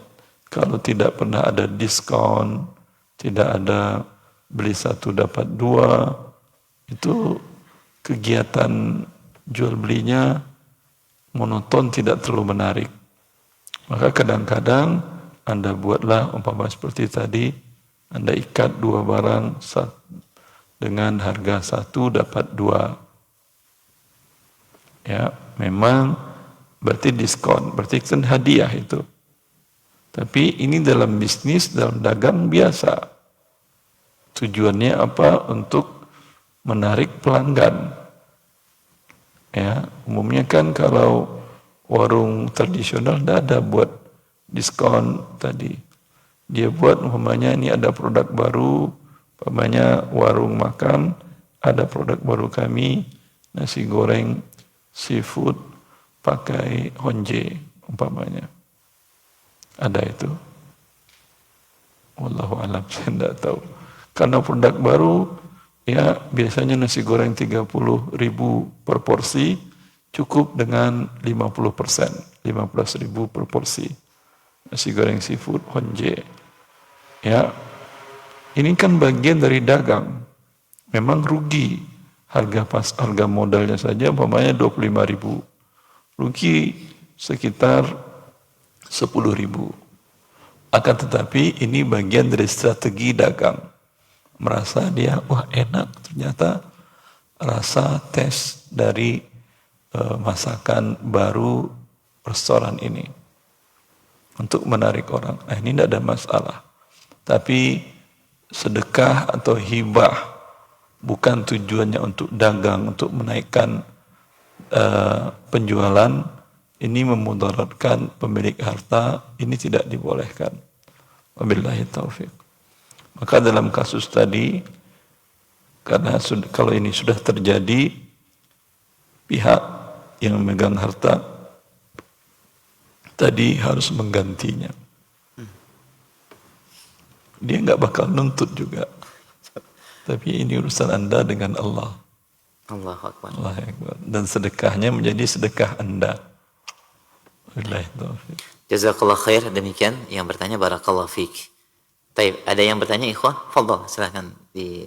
kalau tidak pernah ada diskon, tidak ada beli satu dapat dua, itu kegiatan jual belinya monoton, tidak terlalu menarik. Maka kadang-kadang Anda buatlah umpama seperti tadi, Anda ikat dua barang dengan harga satu dapat dua. Ya, memang berarti diskon, berarti kan hadiah itu. Tapi ini dalam bisnis, dalam dagang biasa. Tujuannya apa? Untuk menarik pelanggan. Ya, umumnya kan kalau warung tradisional tidak ada buat diskon tadi. Dia buat umpamanya ini ada produk baru, umpamanya warung makan, ada produk baru kami, nasi goreng seafood pakai honje umpamanya. Ada itu. Wallahu a'lam, saya tidak tahu. Karena produk baru, ya biasanya nasi goreng 30.000 per porsi, cukup dengan 50%, 15.000 per porsi. Nasi goreng seafood honje. Ya, ini kan bagian dari dagang. Memang rugi. Harga modalnya saja umpamanya 25.000. Rugi sekitar 10.000. Akan tetapi ini bagian dari strategi dagang. Merasa dia, wah enak, ternyata rasa tes dari masakan baru restoran ini. Untuk menarik orang. Nah ini tidak ada masalah. Tapi sedekah atau hibah bukan tujuannya untuk dagang, untuk menaikkan penjualan, ini memudaratkan pemilik harta, ini tidak dibolehkan. Wabillahi taufik. Maka dalam kasus tadi, karena kalau ini sudah terjadi, pihak yang memegang harta tadi harus menggantinya. Dia nggak bakal nuntut juga. Tapi ini urusan Anda dengan Allah. Allahu Akbar. Allah Akbar. Dan sedekahnya menjadi sedekah Anda. Wabillahi taufik. Jazakallah khair, demikian yang bertanya barakallahu fiik. Baik, ada yang bertanya ikhwah? Fadhal, silakan di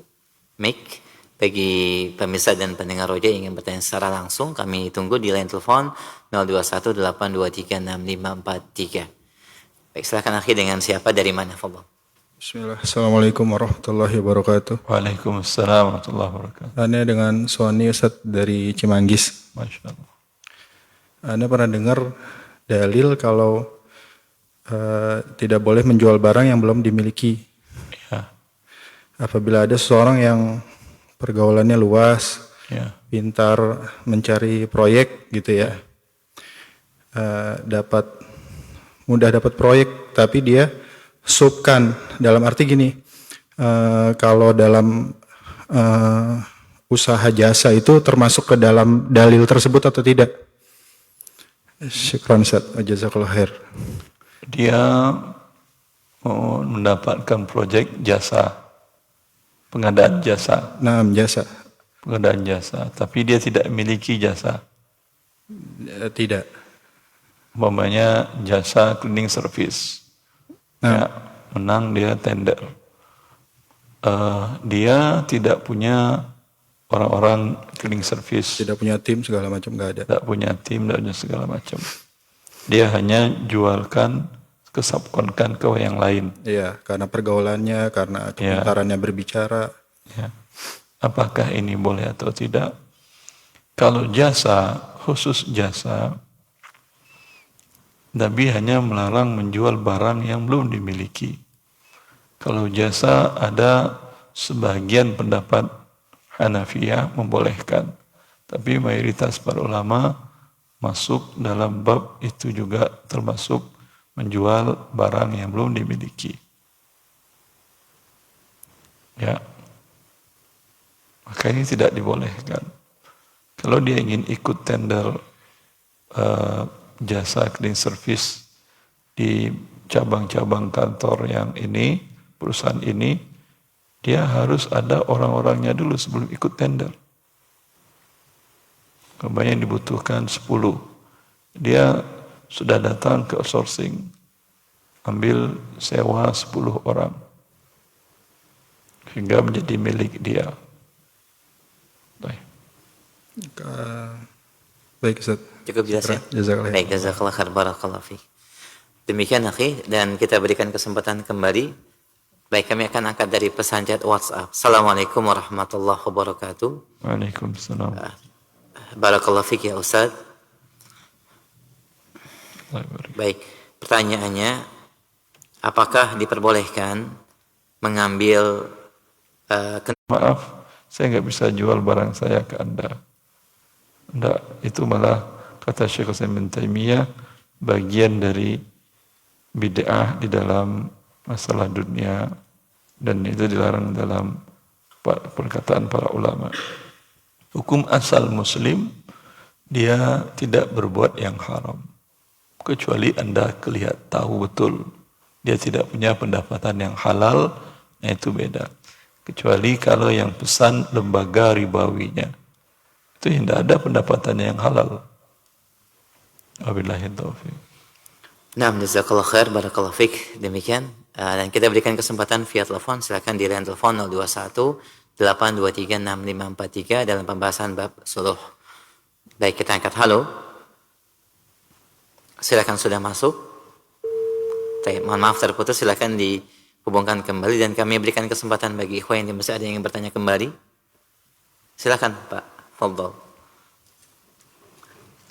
mic. Bagi pemirsa dan pendengar Roja yang ingin bertanya secara langsung, kami tunggu di line telepon 0218236543. Baik, silakan akhi, dengan siapa, dari mana? Fadhal. Bismillah. Assalamualaikum warahmatullahi wabarakatuh. Waalaikumsalam warahmatullahi wabarakatuh. Ana dengan Sony Ustadz dari Cimanggis. Masya Allah. Ana pernah dengar dalil kalau tidak boleh menjual barang yang belum dimiliki. Ya. Apabila ada seseorang yang pergaulannya luas, Ya. pintar mencari proyek gitu ya, mudah dapat proyek, tapi dia subkan, dalam arti gini, kalau dalam usaha jasa itu termasuk ke dalam dalil tersebut atau tidak? Syukran Ustaz, jazakallahu khair. Dia mau mendapatkan proyek jasa, pengadaan jasa. Nah, jasa. Pengadaan jasa, tapi dia tidak memiliki jasa. Tidak. Umpamanya jasa cleaning service. Ya, menang dia tender. Dia tidak punya orang-orang cleaning service. Tidak punya tim segala macam nggak ada. Tidak punya tim, tidak punya segala macam. Dia hanya jualkan, kesubkonkan ke yang lain. Iya, karena pergaulannya, karena kepintarannya berbicara. Ya. Apakah ini boleh atau tidak? Kalau jasa, khusus jasa, Nabi hanya melarang menjual barang yang belum dimiliki. Kalau jasa ada sebagian pendapat Hanafiyah membolehkan. Tapi mayoritas para ulama masuk dalam bab itu juga termasuk menjual barang yang belum dimiliki. Ya. Maka ini tidak dibolehkan. Kalau dia ingin ikut tender jasa cleaning service di cabang-cabang kantor yang ini, perusahaan ini, dia harus ada orang-orangnya dulu sebelum ikut tender. Kebanyakan dibutuhkan 10. Dia sudah datang ke outsourcing, ambil sewa 10 orang. Hingga menjadi milik dia. Baik Ustaz. Cukup jelas ya? Jazakallah. Baik, jazakallah khair, barakallahu fiik. Demikian akhi, dan kita berikan kesempatan kembali. Baik, kami akan angkat dari pesan chat WhatsApp. Assalamualaikum warahmatullahi wabarakatuh. Waalaikumsalam. Barakallahu fiik ya Ustaz. Baik, pertanyaannya, apakah diperbolehkan mengambil maaf, saya nggak bisa jual barang saya ke Anda. Enggak, itu malah kata Syekh Utsaimin bin Taimiyah bagian dari bid'ah di dalam masalah dunia, dan itu dilarang dalam perkataan para ulama. Hukum asal muslim, dia tidak berbuat yang haram. Kecuali Anda tahu betul dia tidak punya pendapatan yang halal, nah itu beda. Kecuali kalau yang pesan lembaga ribawinya, itu tidak ada pendapatan yang halal. Wabillahi taufiq. Nah, jazakallah khair, barakallahu fiik. Demikian. Dan kita berikan kesempatan via telepon. Silakan di line telepon 021 823 6543 dalam pembahasan bab suluh. Baik, kita angkat. Halo. Silakan, sudah masuk. Mohon maaf terputus, silakan dihubungkan kembali dan kami berikan kesempatan bagi ikhwan yang masih ada yang ingin bertanya kembali. Silakan Pak, fadhol.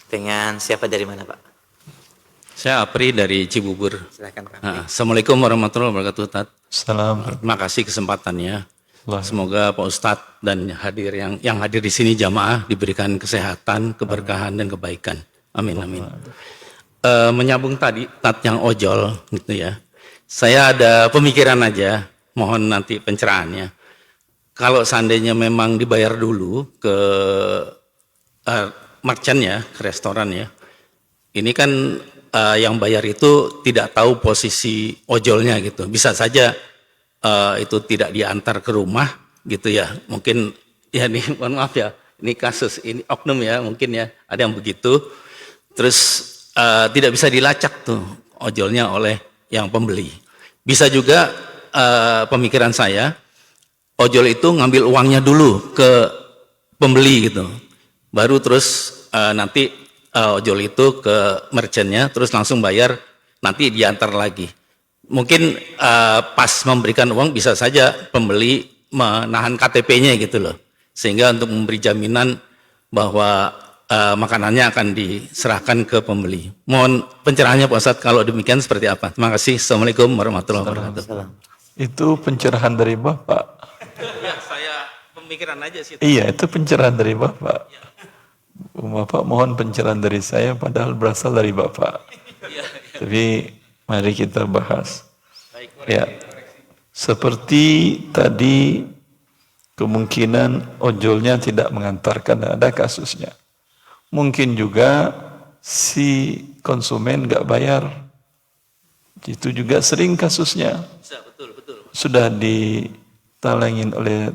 Dengan siapa, dari mana Pak? Saya Apri dari Cibubur. Silakan Pak. Assalamualaikum warahmatullahi wabarakatuh, Ustaz. Salam. Terima kasih kesempatannya. Semoga Pak Ustadz dan yang hadir di sini jamaah diberikan kesehatan, keberkahan dan kebaikan. Amin amin. Menyambung tadi tat yang ojol gitu ya. Saya ada pemikiran aja, mohon nanti pencerahannya. Kalau seandainya memang dibayar dulu ke merchant ya, ke restoran ya. Ini kan yang bayar itu tidak tahu posisi ojolnya gitu. Bisa saja itu tidak diantar ke rumah gitu ya. Mungkin ya nih, mohon maaf ya, ini kasus ini oknum ya, mungkin ya ada yang begitu. Terus tidak bisa dilacak tuh ojolnya oleh yang pembeli. Bisa juga pemikiran saya, ojol itu ngambil uangnya dulu ke pembeli gitu. Baru terus nanti ojol itu ke merchantnya, terus langsung bayar, nanti diantar lagi. Mungkin pas memberikan uang bisa saja pembeli menahan KTP-nya gitu loh. Sehingga untuk memberi jaminan bahwa makanannya akan diserahkan ke pembeli. Mohon pencerahannya Pak Ustadz, kalau demikian seperti apa? Terima kasih. Assalamualaikum warahmatullahi wabarakatuh. Itu pencerahan dari Bapak. Ya, saya pemikiran aja sih. Iya, itu pencerahan dari Bapak. Bapak mohon pencerahan dari saya, padahal berasal dari Bapak. Tapi mari kita bahas. Ya, seperti tadi kemungkinan ojolnya tidak mengantarkan, ada kasusnya. Mungkin juga si konsumen nggak bayar. Itu juga sering kasusnya. Sudah ditalangin oleh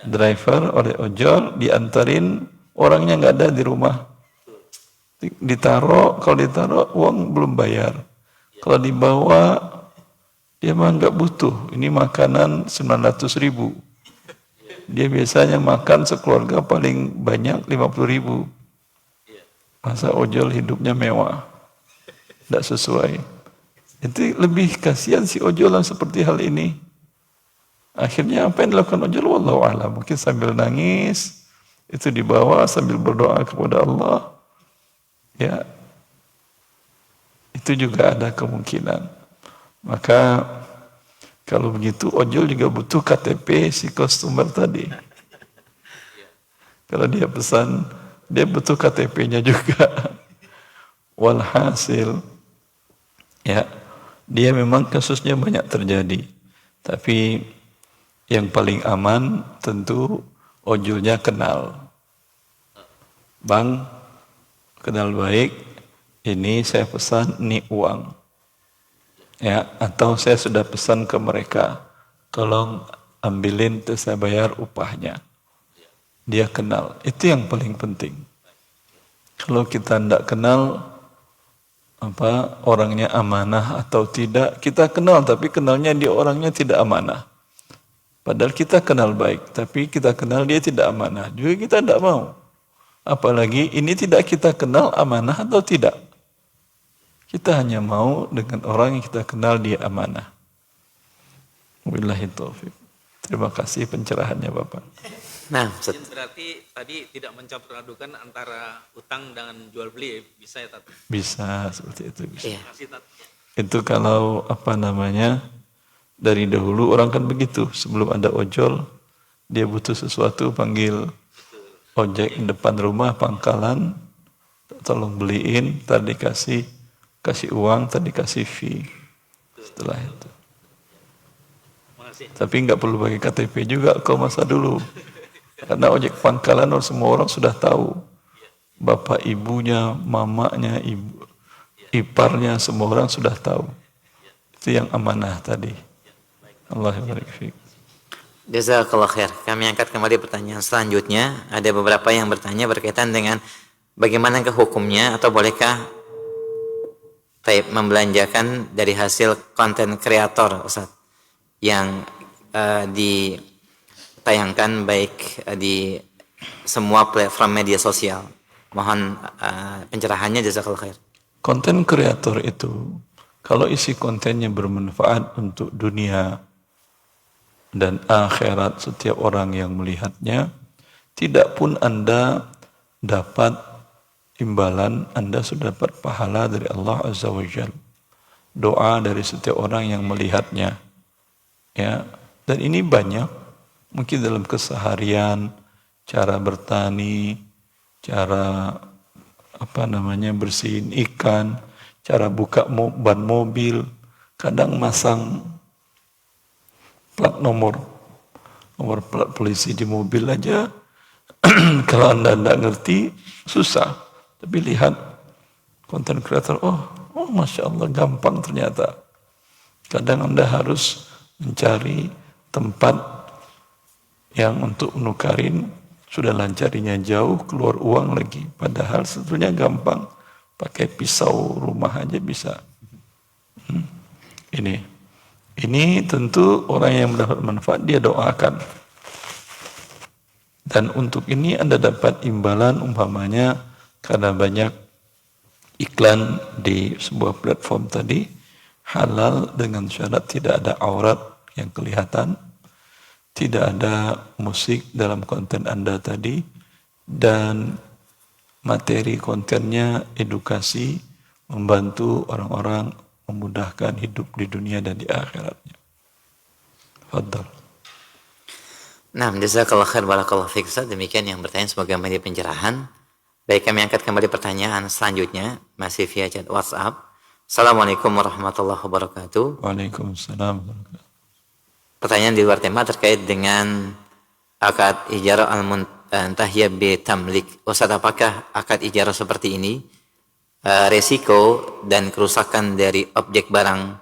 driver, oleh ojol, diantarin, orangnya nggak ada di rumah. Kalau ditaruh uang belum bayar. Kalau dibawa dia mah nggak butuh. Ini makanan 900.000. dia biasanya makan sekeluarga paling banyak 50.000. Masa ojol hidupnya mewah, tidak sesuai. Itu lebih kasihan si ojol yang seperti hal ini. Akhirnya apa yang dilakukan ojol? Wallahu a'lam. Mungkin sambil nangis, itu dibawa sambil berdoa kepada Allah. Ya, itu juga ada kemungkinan. Maka kalau begitu ojol juga butuh KTP si customer tadi. Kalau dia pesan, dia butuh KTP-nya juga. Walhasil, ya, dia memang kasusnya banyak terjadi. Tapi yang paling aman tentu ojolnya kenal. Bang, kenal baik, ini saya pesan, ini uang. Ya, atau saya sudah pesan ke mereka, tolong ambilin terus saya bayar upahnya. Dia kenal, itu yang paling penting. Kalau kita tidak kenal orangnya amanah atau tidak, kita kenal tapi kenalnya dia orangnya tidak amanah. Padahal kita kenal baik, tapi kita kenal dia tidak amanah, juga kita tidak mau. Apalagi ini tidak kita kenal amanah atau tidak. Kita hanya mau dengan orang yang kita kenal dia amanah. Wabillahi taufiq. Terima kasih pencerahannya Bapak. Nah, berarti tadi tidak mencampur adukan antara utang dengan jual beli, bisa ya Tat? Bisa, seperti itu bisa. Iya. Itu kalau dari dahulu orang kan begitu, sebelum ada ojol, dia butuh sesuatu panggil ojek di depan rumah, pangkalan, tolong beliin, tadi kasih uang, tadi kasih fee. Setelah itu. Tapi nggak perlu pakai KTP juga kalau masa dulu. Karena ojek pangkalan semua orang sudah tahu. Bapak ibunya, mamanya, iparnya, semua orang sudah tahu. Itu yang amanah tadi. Allah barik fiik. Jazakallah khair. Kami angkat kembali pertanyaan selanjutnya. Ada beberapa yang bertanya berkaitan dengan bagaimana hukumnya atau bolehkah membelanjakan dari hasil konten kreator, Ustaz, yang ditayangkan baik di semua platform media sosial. Mohon pencerahannya, jazakallah khair. Konten kreator itu kalau isi kontennya bermanfaat untuk dunia dan akhirat setiap orang yang melihatnya, tidak pun Anda dapat imbalan, Anda sudah dapat pahala dari Allah Azza wa Jalla. Doa dari setiap orang yang melihatnya. Ya, dan ini banyak. Mungkin dalam keseharian, cara bertani, cara bersihin ikan, cara buka ban mobil, kadang masang plat nomor plat polisi di mobil aja. Kalau Anda tidak ngerti, susah. Tapi lihat konten kreator, oh Masya Allah gampang ternyata. Kadang Anda harus mencari tempat yang untuk menukarin, sudah lancarinya jauh, keluar uang lagi. Padahal sebetulnya gampang, pakai pisau rumah aja bisa. Ini tentu orang yang mendapat manfaat dia doakan. Dan untuk ini Anda dapat imbalan umpamanya karena banyak iklan di sebuah platform tadi, halal dengan syarat tidak ada aurat yang kelihatan, tidak ada musik dalam konten Anda tadi, dan materi kontennya edukasi, membantu orang-orang, memudahkan hidup di dunia dan di akhiratnya. Fadhal. Nah, jazakallah khair, barakallahu fiik, Ustaz. Demikian yang bertanya, semoga menjadi pencerahan. Baik, kami angkat kembali pertanyaan selanjutnya, masih via chat WhatsApp. Assalamualaikum warahmatullahi wabarakatuh. Waalaikumsalam. Pertanyaan di luar tema terkait dengan akad ijarah al-muntahiyah bi tamlik. Ustaz, apakah akad ijarah seperti ini resiko dan kerusakan dari objek barang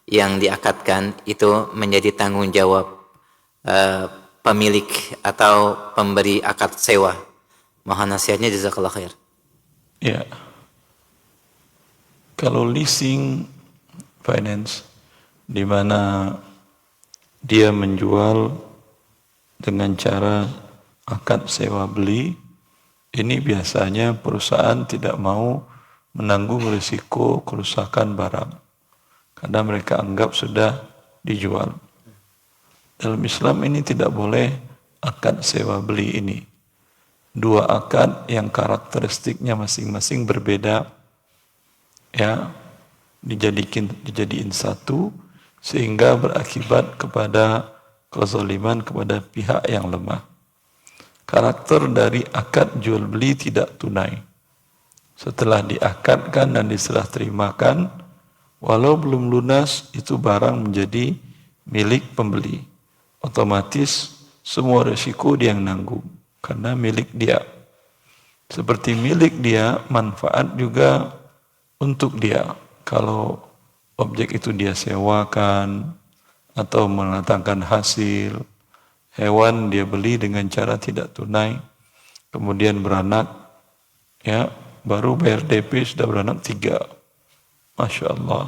yang diakadkan itu menjadi tanggung jawab pemilik atau pemberi akad sewa? Mohon nasihatnya, jazakallah khair. Ya. Kalau leasing finance di mana dia menjual dengan cara akad sewa beli, ini biasanya perusahaan tidak mau menanggung risiko kerusakan barang karena mereka anggap sudah dijual. Dalam Islam ini tidak boleh akad sewa beli ini. Dua akad yang karakteristiknya masing-masing berbeda, ya, dijadiin satu sehingga berakibat kepada kezaliman kepada pihak yang lemah. Karakter dari akad jual beli tidak tunai. Setelah diakadkan dan diserah terimakan, walau belum lunas, itu barang menjadi milik pembeli. Otomatis semua risiko dia yang nanggung karena milik dia. Seperti milik dia, manfaat juga untuk dia. Kalau objek itu dia sewakan atau mendatangkan hasil, hewan dia beli dengan cara tidak tunai, kemudian beranak, ya, baru bayar DP sudah beranak 3. Masya Allah.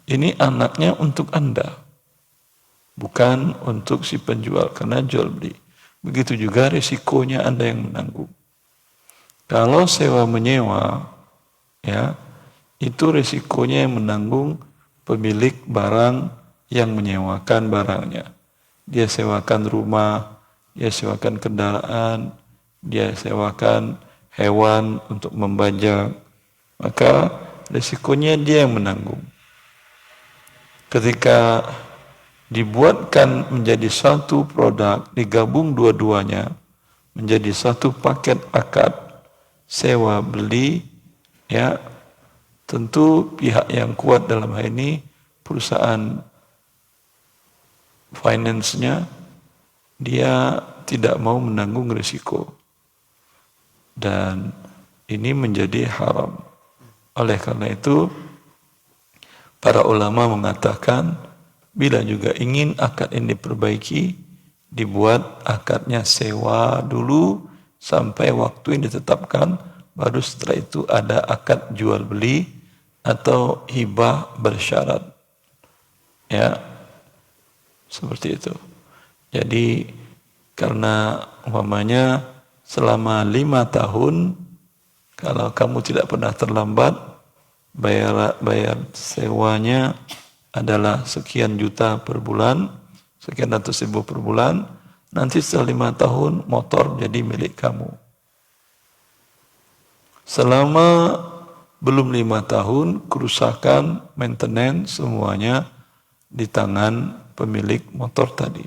Ini anaknya untuk Anda, bukan untuk si penjual, karena jual beli. Begitu juga risikonya Anda yang menanggung. Kalau sewa menyewa, ya, itu risikonya yang menanggung pemilik barang yang menyewakan barangnya. Dia sewakan rumah, dia sewakan kendaraan, dia sewakan hewan untuk membajak, maka risikonya dia yang menanggung. Ketika dibuatkan menjadi satu produk, digabung dua-duanya menjadi satu paket akad sewa beli, ya, tentu pihak yang kuat dalam hal ini perusahaan finance-nya, dia tidak mau menanggung risiko. Dan ini menjadi haram. Oleh karena itu, para ulama mengatakan, bila juga ingin akad ini diperbaiki, dibuat akadnya sewa dulu sampai waktu yang ditetapkan, baru setelah itu ada akad jual beli atau hibah bersyarat. Ya, seperti itu. Jadi karena umpamanya selama 5 tahun, kalau kamu tidak pernah terlambat, bayar sewanya adalah sekian juta per bulan, sekian ratus ribu per bulan, nanti setelah 5 tahun motor jadi milik kamu. Selama belum 5 tahun, kerusakan, maintenance, semuanya di tangan pemilik motor tadi.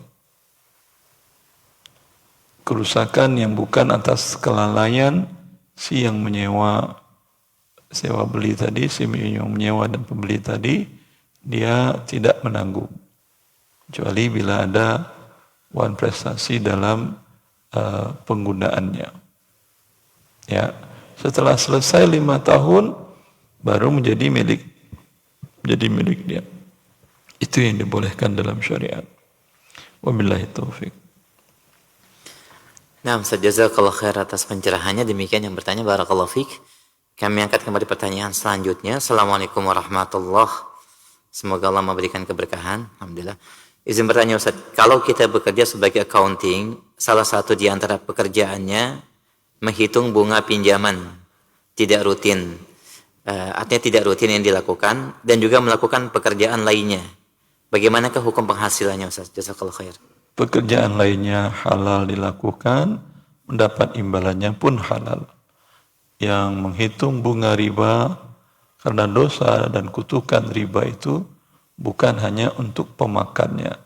Kerusakan yang bukan atas kelalaian si yang menyewa, sewa beli tadi, si yang menyewa dan pembeli tadi, dia tidak menanggung. Kecuali bila ada wan prestasi dalam penggunaannya. Ya, setelah selesai 5 tahun, baru menjadi milik dia. Itu yang dibolehkan dalam syariat. Wabillahi taufik. Nah, Ustaz, jazakallah khair atas pencerahannya. Demikian yang bertanya, barakallahu fiik. Kami angkat kembali pertanyaan selanjutnya. Assalamualaikum warahmatullahi. Semoga Allah memberikan keberkahan. Alhamdulillah. Izin bertanya, Ustaz, kalau kita bekerja sebagai accounting, salah satu di antara pekerjaannya menghitung bunga pinjaman tidak rutin. Artinya tidak rutin yang dilakukan, dan juga melakukan pekerjaan lainnya. Bagaimanakah hukum penghasilannya, Ustaz? Jazakallah khair. Pekerjaan lainnya halal dilakukan, mendapat imbalannya pun halal. Yang menghitung bunga riba, karena dosa dan kutukan riba itu bukan hanya untuk pemakannya,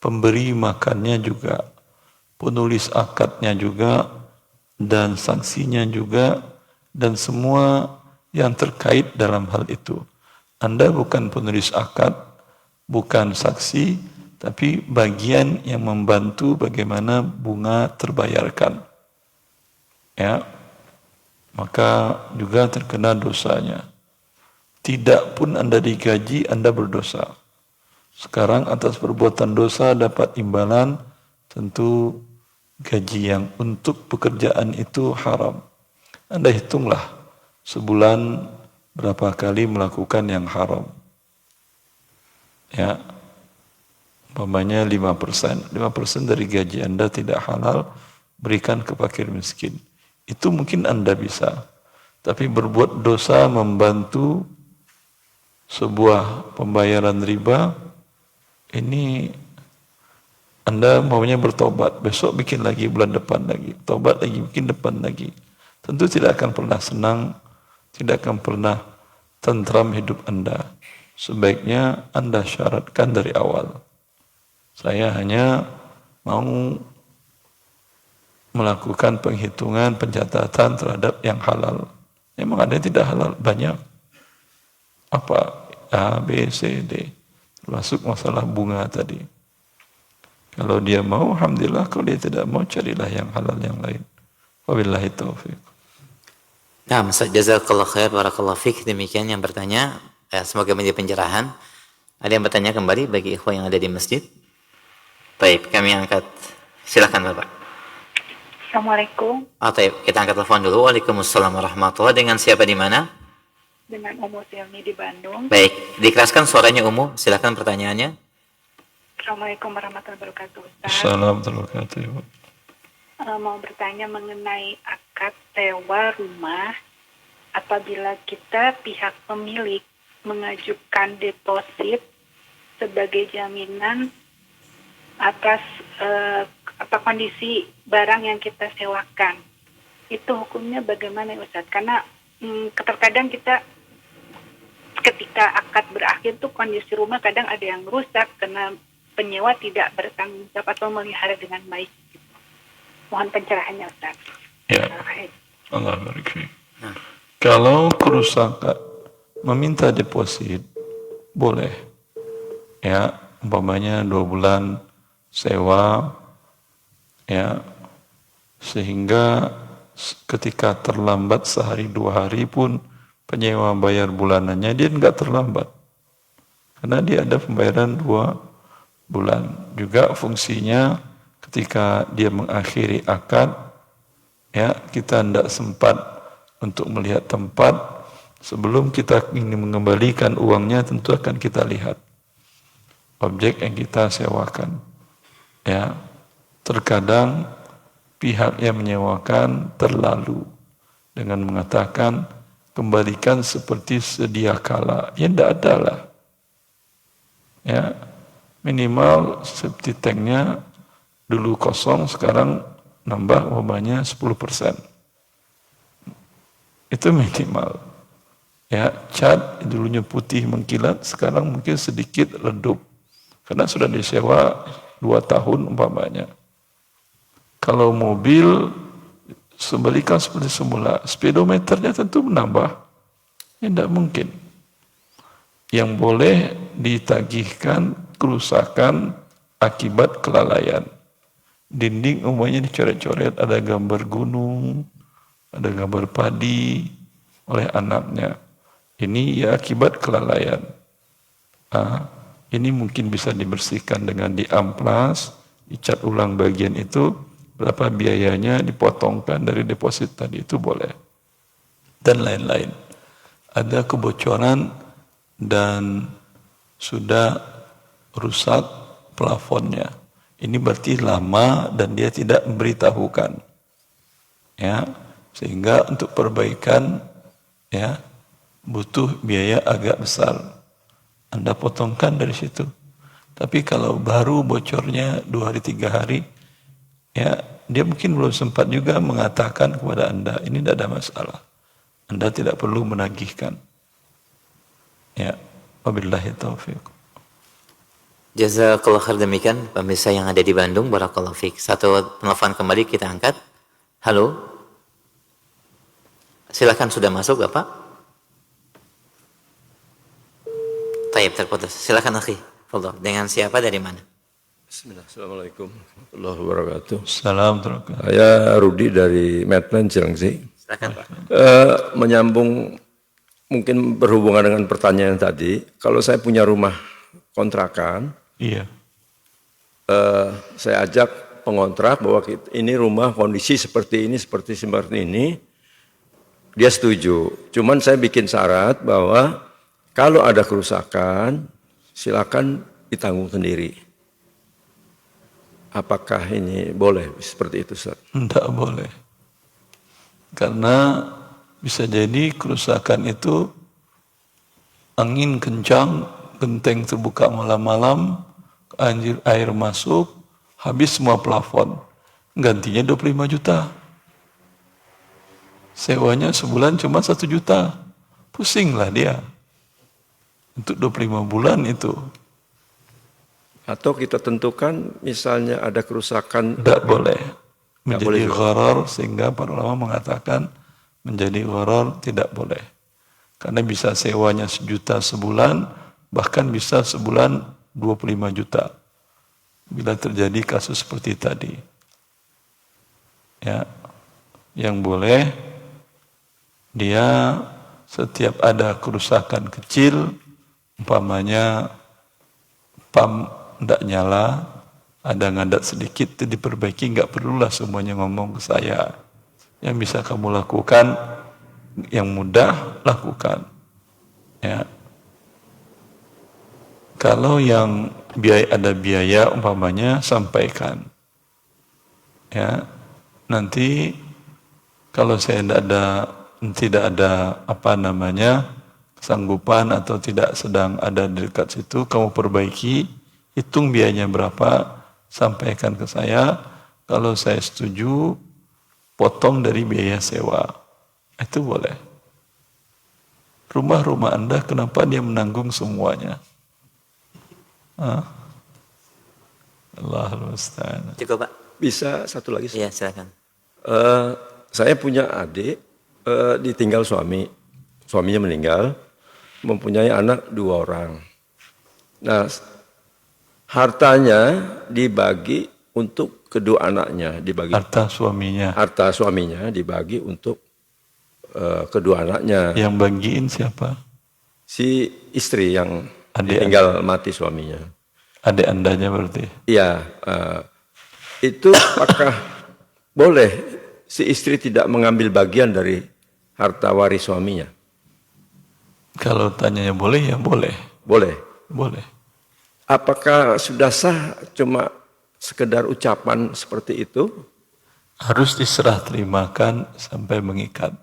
pemberi makannya juga, penulis akadnya juga, dan sanksinya juga, dan semua yang terkait dalam hal itu. Anda bukan penulis akad, bukan saksi, tapi bagian yang membantu bagaimana bunga terbayarkan. Ya, maka juga terkena dosanya. Tidak pun Anda digaji, Anda berdosa. Sekarang atas perbuatan dosa dapat imbalan, tentu gaji yang untuk pekerjaan itu haram. Anda hitunglah sebulan berapa kali melakukan yang haram. Ya, Umpamanya 5%. 5% dari gaji Anda tidak halal, berikan ke fakir miskin. Itu mungkin Anda bisa. Tapi berbuat dosa membantu sebuah pembayaran riba, ini Anda maunya bertobat, besok bikin lagi, bulan depan lagi, tobat lagi, bikin depan lagi. Tentu tidak akan pernah senang, tidak akan pernah tentram hidup Anda. Sebaiknya Anda syaratkan dari awal. Saya hanya mau melakukan penghitungan, pencatatan terhadap yang halal. Memang ada yang tidak halal, banyak. Apa? A, B, C, D. Termasuk masalah bunga tadi. Kalau dia mau, alhamdulillah. Kalau dia tidak mau, carilah yang halal yang lain. Wabillahi taufiq. Nah, Ustaz, jazakallah khair, barakallah fiqh. Demikian yang bertanya. Semoga menjadi pencerahan. Ada yang bertanya kembali bagi ikhwan yang ada di masjid? Baik, kami angkat. Silakan Bapak. Assalamualaikum. Kita angkat telepon dulu. Waalaikumsalam warahmatullahi. Dengan siapa di mana? Dengan Umu Silmi di Bandung. Baik, dikeraskan suaranya Umu. Silakan pertanyaannya. Assalamualaikum warahmatullahi wabarakatuh. Assalamualaikum warahmatullahi wabarakatuh. Mau bertanya mengenai akad sewa rumah. Apabila kita pihak pemilik mengajukan deposit sebagai jaminan atas kondisi barang yang kita sewakan, itu hukumnya bagaimana Ustaz? Karena terkadang kita ketika akad berakhir tuh kondisi rumah kadang ada yang rusak karena penyewa tidak bertanggung jawab atau memelihara dengan baik. Mohon pencerahannya Ustaz. Ya. Allah barik fiik. Kalau kerusakan meminta deposit boleh. Ya, umpamanya 2 bulan sewa, ya, sehingga ketika terlambat sehari 2 hari pun penyewa bayar bulanannya, dia enggak terlambat karena dia ada pembayaran 2 bulan. Juga fungsinya ketika dia mengakhiri akad, ya, kita tidak sempat untuk melihat tempat. Sebelum kita ingin mengembalikan uangnya, tentu akan kita lihat objek yang kita sewakan. Ya, terkadang pihak yang menyewakan terlalu dengan mengatakan kembalikan seperti sedia kala. Ya, tidak ada lah. Ya, minimal safety tanknya dulu kosong, sekarang nambah umpamanya 10%. Itu minimal. Ya, cat dulunya putih mengkilat, sekarang mungkin sedikit redup. Karena sudah disewa 2 tahun umpamanya. Kalau mobil sebalikan seperti semula, speedometernya tentu menambah. Ya, tidak mungkin. Yang boleh ditagihkan kerusakan akibat kelalaian. Dinding umumnya dicoret-coret, ada gambar gunung, ada gambar padi oleh anaknya. Ini ya akibat kelalaian. Ini mungkin bisa dibersihkan dengan diamplas, dicat ulang bagian itu, berapa biayanya dipotongkan dari deposit tadi, itu boleh. Dan lain-lain. Ada kebocoran dan sudah rusak plafonnya. Ini berarti lama dan dia tidak memberitahukan. Ya, sehingga untuk perbaikan, ya, butuh biaya agak besar. Anda potongkan dari situ. Tapi kalau baru bocornya 2 hari 3 hari, ya, dia mungkin belum sempat juga mengatakan kepada Anda, ini tidak ada masalah. Anda tidak perlu menagihkan. Ya, wabillahi taufiq. Jazakallah khair. Demikian pemirsa yang ada di Bandung, barakallahu fiik. Satu telepon kembali kita angkat. Halo. Silakan, sudah masuk Bapak? Taib, terputus. Silakan akhi. Fadhal. Dengan siapa, dari mana? Bismillah. Assalamualaikum warahmatullahi wabarakatuh. Assalamualaikum. Saya Rudi dari Medland, Cilengsi. Silakan Pak. Menyambung mungkin berhubungan dengan pertanyaan tadi. Kalau saya punya rumah kontrakan, iya, saya ajak pengontrak bahwa ini rumah kondisi seperti ini, dia setuju. Cuman saya bikin syarat bahwa kalau ada kerusakan, silakan ditanggung sendiri. apakah ini boleh seperti itu, Ustaz? Tidak boleh. Karena bisa jadi kerusakan itu angin kencang, genteng terbuka malam-malam, air masuk, habis semua plafon. Gantinya 25 juta. Sewanya sebulan cuma 1 juta. Pusinglah dia. Untuk 25 bulan itu. Atau kita tentukan misalnya ada kerusakan. Tidak boleh. Menjadi gharar, sehingga para ulama mengatakan menjadi gharar tidak boleh. Karena bisa sewanya 1 juta sebulan, bahkan bisa sebulan 25 juta. Bila terjadi kasus seperti tadi. Ya, yang boleh dia setiap ada kerusakan kecil, umpamanya pam tidak nyala, ada ngadat sedikit itu diperbaiki, nggak perlulah semuanya ngomong ke saya. Yang bisa kamu lakukan, yang mudah lakukan. Ya. Kalau yang ada biaya umpamanya sampaikan. Ya. Nanti kalau saya tidak ada kesanggupan atau tidak sedang ada di dekat situ, kamu perbaiki, hitung biayanya berapa, sampaikan ke saya. Kalau saya setuju, potong dari biaya sewa. Itu boleh. Rumah-rumah Anda, kenapa dia menanggung semuanya? Allahul musta'an. Cukup, Pak. Bisa satu lagi? Iya, silakan. Saya punya adik, ditinggal suaminya meninggal, mempunyai anak 2 orang. Nah, hartanya dibagi untuk kedua anaknya, Harta suaminya dibagi untuk kedua anaknya. Yang bagiin siapa? Si istri yang ditinggal mati suaminya. Adik Andanya berarti? Iya. Itu apakah boleh si istri tidak mengambil bagian dari harta waris suaminya? Kalau tanyanya boleh, ya boleh. Boleh? Boleh. Apakah sudah sah cuma sekedar ucapan seperti itu? Harus diserah terimakan sampai mengikat.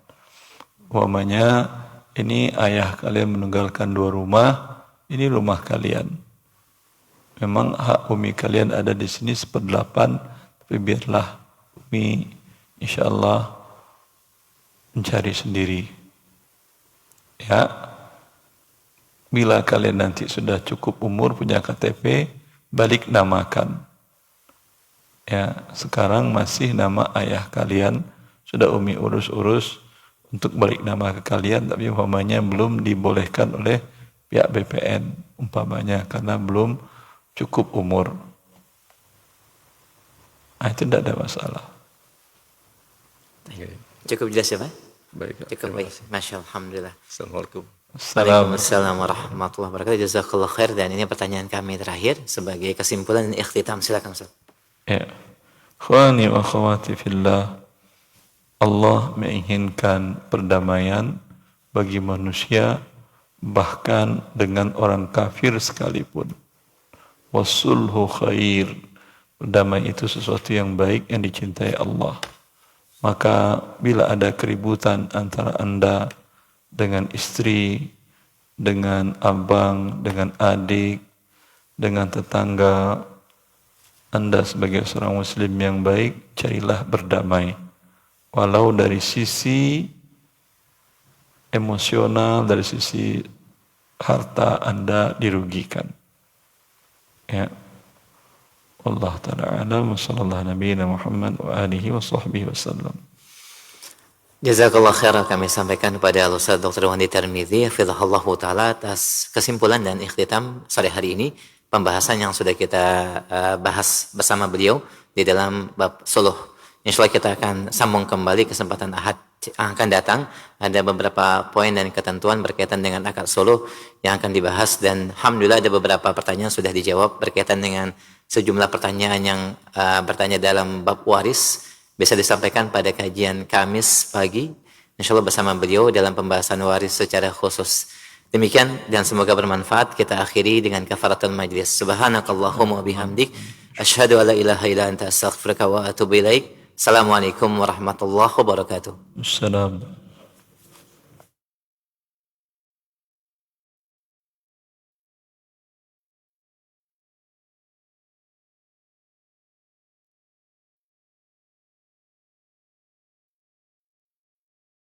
Umpamanya, ini ayah kalian meninggalkan 2 rumah, ini rumah kalian. Memang hak umi kalian ada di sini 1/8, tapi biarlah umi insyaallah mencari sendiri. Ya, bila kalian nanti sudah cukup umur punya KTP, balik namakan. Ya, sekarang masih nama ayah kalian, sudah umi urus-urus untuk balik nama ke kalian, tapi umpamanya belum dibolehkan oleh pihak BPN, umpamanya karena belum cukup umur. Itu tidak ada masalah. Cukup jelas ya, Pak? Baik. Cukup baik. Masya Allah, alhamdulillah. Assalamualaikum. Waalaikumsalam warahmatullahi wabarakatuh. Jazakallah khair. Dan ini pertanyaan kami terakhir sebagai kesimpulan dan ikhtitam. Silakan, Ustaz. Ya. Khawani wa akhwati fillah. Allah menginginkan perdamaian bagi manusia, bahkan dengan orang kafir sekalipun. Wasulhu khair. Damai itu sesuatu yang baik yang dicintai Allah. Maka bila ada keributan antara Anda dengan istri, dengan abang, dengan adik, dengan tetangga, Anda sebagai seorang muslim yang baik, carilah berdamai. Walau dari sisi emosional, dari sisi harta Anda dirugikan. Ya. Allah Ta'ala alam wa sallallahu nabiyina Muhammad wa alihi wa sahbihi wasallam. Jazakallah khairan kami sampaikan kepada Al-Ustaz Dr. Wandi Tirmidzi hafizahullah taala atas kesimpulan dan ikhtitam sore hari ini pembahasan yang sudah kita bahas bersama beliau di dalam bab suluh. Insyaallah kita akan sambung kembali kesempatan Ahad yang akan datang. Ada beberapa poin dan ketentuan berkaitan dengan akad suluh yang akan dibahas, dan alhamdulillah ada beberapa pertanyaan sudah dijawab berkaitan dengan sejumlah pertanyaan yang bertanya dalam bab waris. Bisa disampaikan pada kajian Kamis pagi insyaallah bersama beliau dalam pembahasan waris secara khusus. Demikian dan semoga bermanfaat. Kita akhiri dengan kafaratul majlis. Subhanakallahumma wa bihamdik Asyhadu alla ilaha illa anta astaghfiruka wa atubu ilaik. Assalamualaikum warahmatullahi wabarakatuh. Assalam.